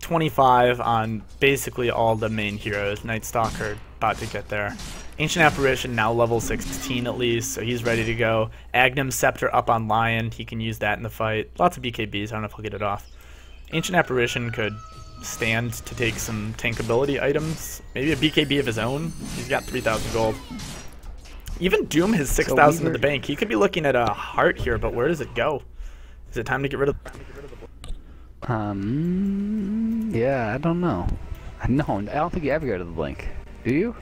25 on basically all the main heroes. Night Stalker about to get there. Ancient Apparition now level 16 at least, so he's ready to go. Aghanim Scepter up on Lion. He can use that in the fight. Lots of BKBs. I don't know if he'll get it off. Ancient Apparition could stand to take some tankability items. Maybe a BKB of his own. He's got 3,000 gold. Even Doom has 6,000 in the bank. He could be looking at a heart here, but where does it go? Is it time to get rid of... Yeah, I don't know. No, I don't think you ever go to the blink. Do you?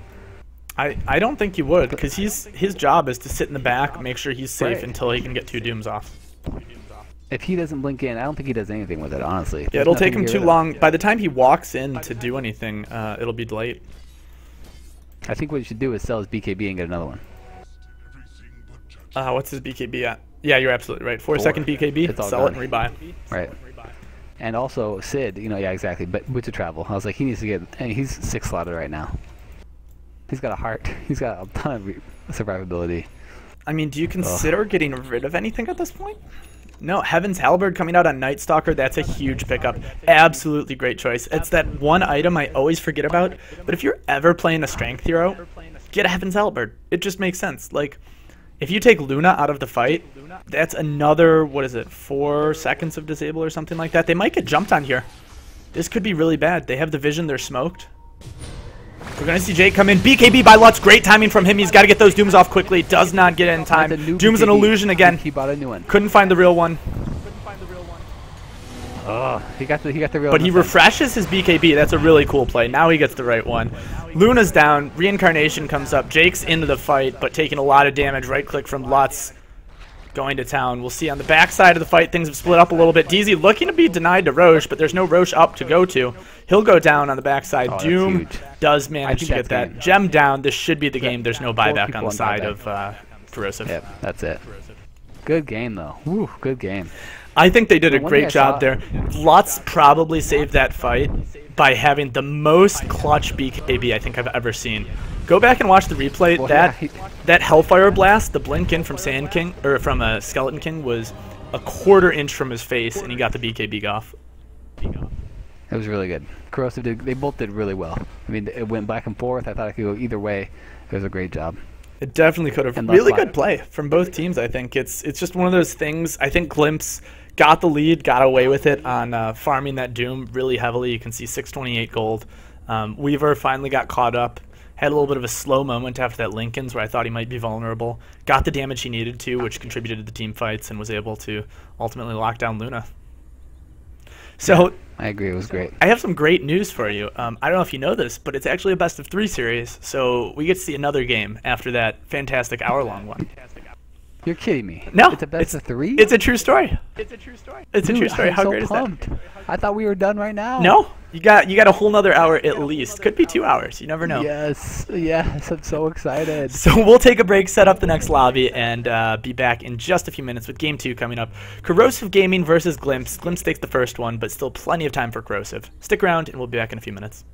I don't think he would, because his job is to sit in the back, make sure he's safe until he can get 2 dooms off. If he doesn't blink in, I don't think he does anything with it, honestly. Yeah, it'll take him too long. By the time he walks in to do anything, it'll be late. I think what you should do is sell his BKB and get another one. What's his BKB at? Yeah, you're absolutely right. 4-second BKB, sell it and rebuy. Right. And also, Sid, yeah, exactly, but Boots of Travel. I was like, he needs to get, and he's 6 slotted right now. He's got a heart. He's got a ton of survivability. I mean, do you consider getting rid of anything at this point? No, Heaven's Halberd coming out on Night Stalker, that's a huge pickup. Absolutely great choice. It's that one item I always forget about, but if you're ever playing a strength hero, get a Heaven's Halberd. It just makes sense. Like, if you take Luna out of the fight, that's another, 4 seconds of disable or something like that. They might get jumped on here. This could be really bad. They have the vision, they're smoked. We're going to see Jake come in. BKB by Lutz. Great timing from him. He's got to get those Dooms off quickly. Does not get in time. Doom's an illusion again. He bought a new one. Couldn't find the real one. Oh, he got the real one. But he refreshes his BKB. That's a really cool play. Now he gets the right one. Luna's down. Reincarnation comes up. Jake's into the fight, but taking a lot of damage. Right click from Lutz. Going to town. We'll see on the backside of the fight, things have split up a little bit. DZ looking to be denied to Roche, but there's no Roche up to go to. He'll go down on the backside. Doom does manage to get that gem down. This should be the game. There's no buyback on the side of Corrosive. Yep, that's it. Good game, though. Woo, good game. I think they did a great job there. Lutz probably saved that fight by having the most clutch BKB I think I've ever seen. Go back and watch the replay. Well, that Hellfire Blast, the blink in from Sand King or from Skeleton King, was a 1/4 inch from his face, and he got the BKB off. It was really good. Corrosive they both did really well. I mean, it went back and forth. I thought it could go either way. It was a great job. It definitely could have. Really good play from both teams. I think it's just one of those things. I think Glimpse got the lead, got away with it on farming that Doom really heavily. You can see 628 gold. Weaver finally got caught up. Had a little bit of a slow moment after that Lincoln's where I thought he might be vulnerable. Got the damage he needed to, which contributed to the team fights, and was able to ultimately lock down Luna. So I agree, it was great. I have some great news for you. I don't know if you know this, but it's actually a best-of-3 series, so we get to see another game after that fantastic hour-long one. You're kidding me. No. It's a best-of-3? It's a true story. It's a true story. It's a true story. How great is that? I thought we were done right now. No. You got a whole nother hour at least. Could be 2 hours. You never know. Yes. Yes. I'm so excited. So we'll take a break, set up the next lobby, and be back in just a few minutes with Game 2 coming up. Corrosive Gaming versus Glimpse. Glimpse takes the first one, but still plenty of time for Corrosive. Stick around, and we'll be back in a few minutes.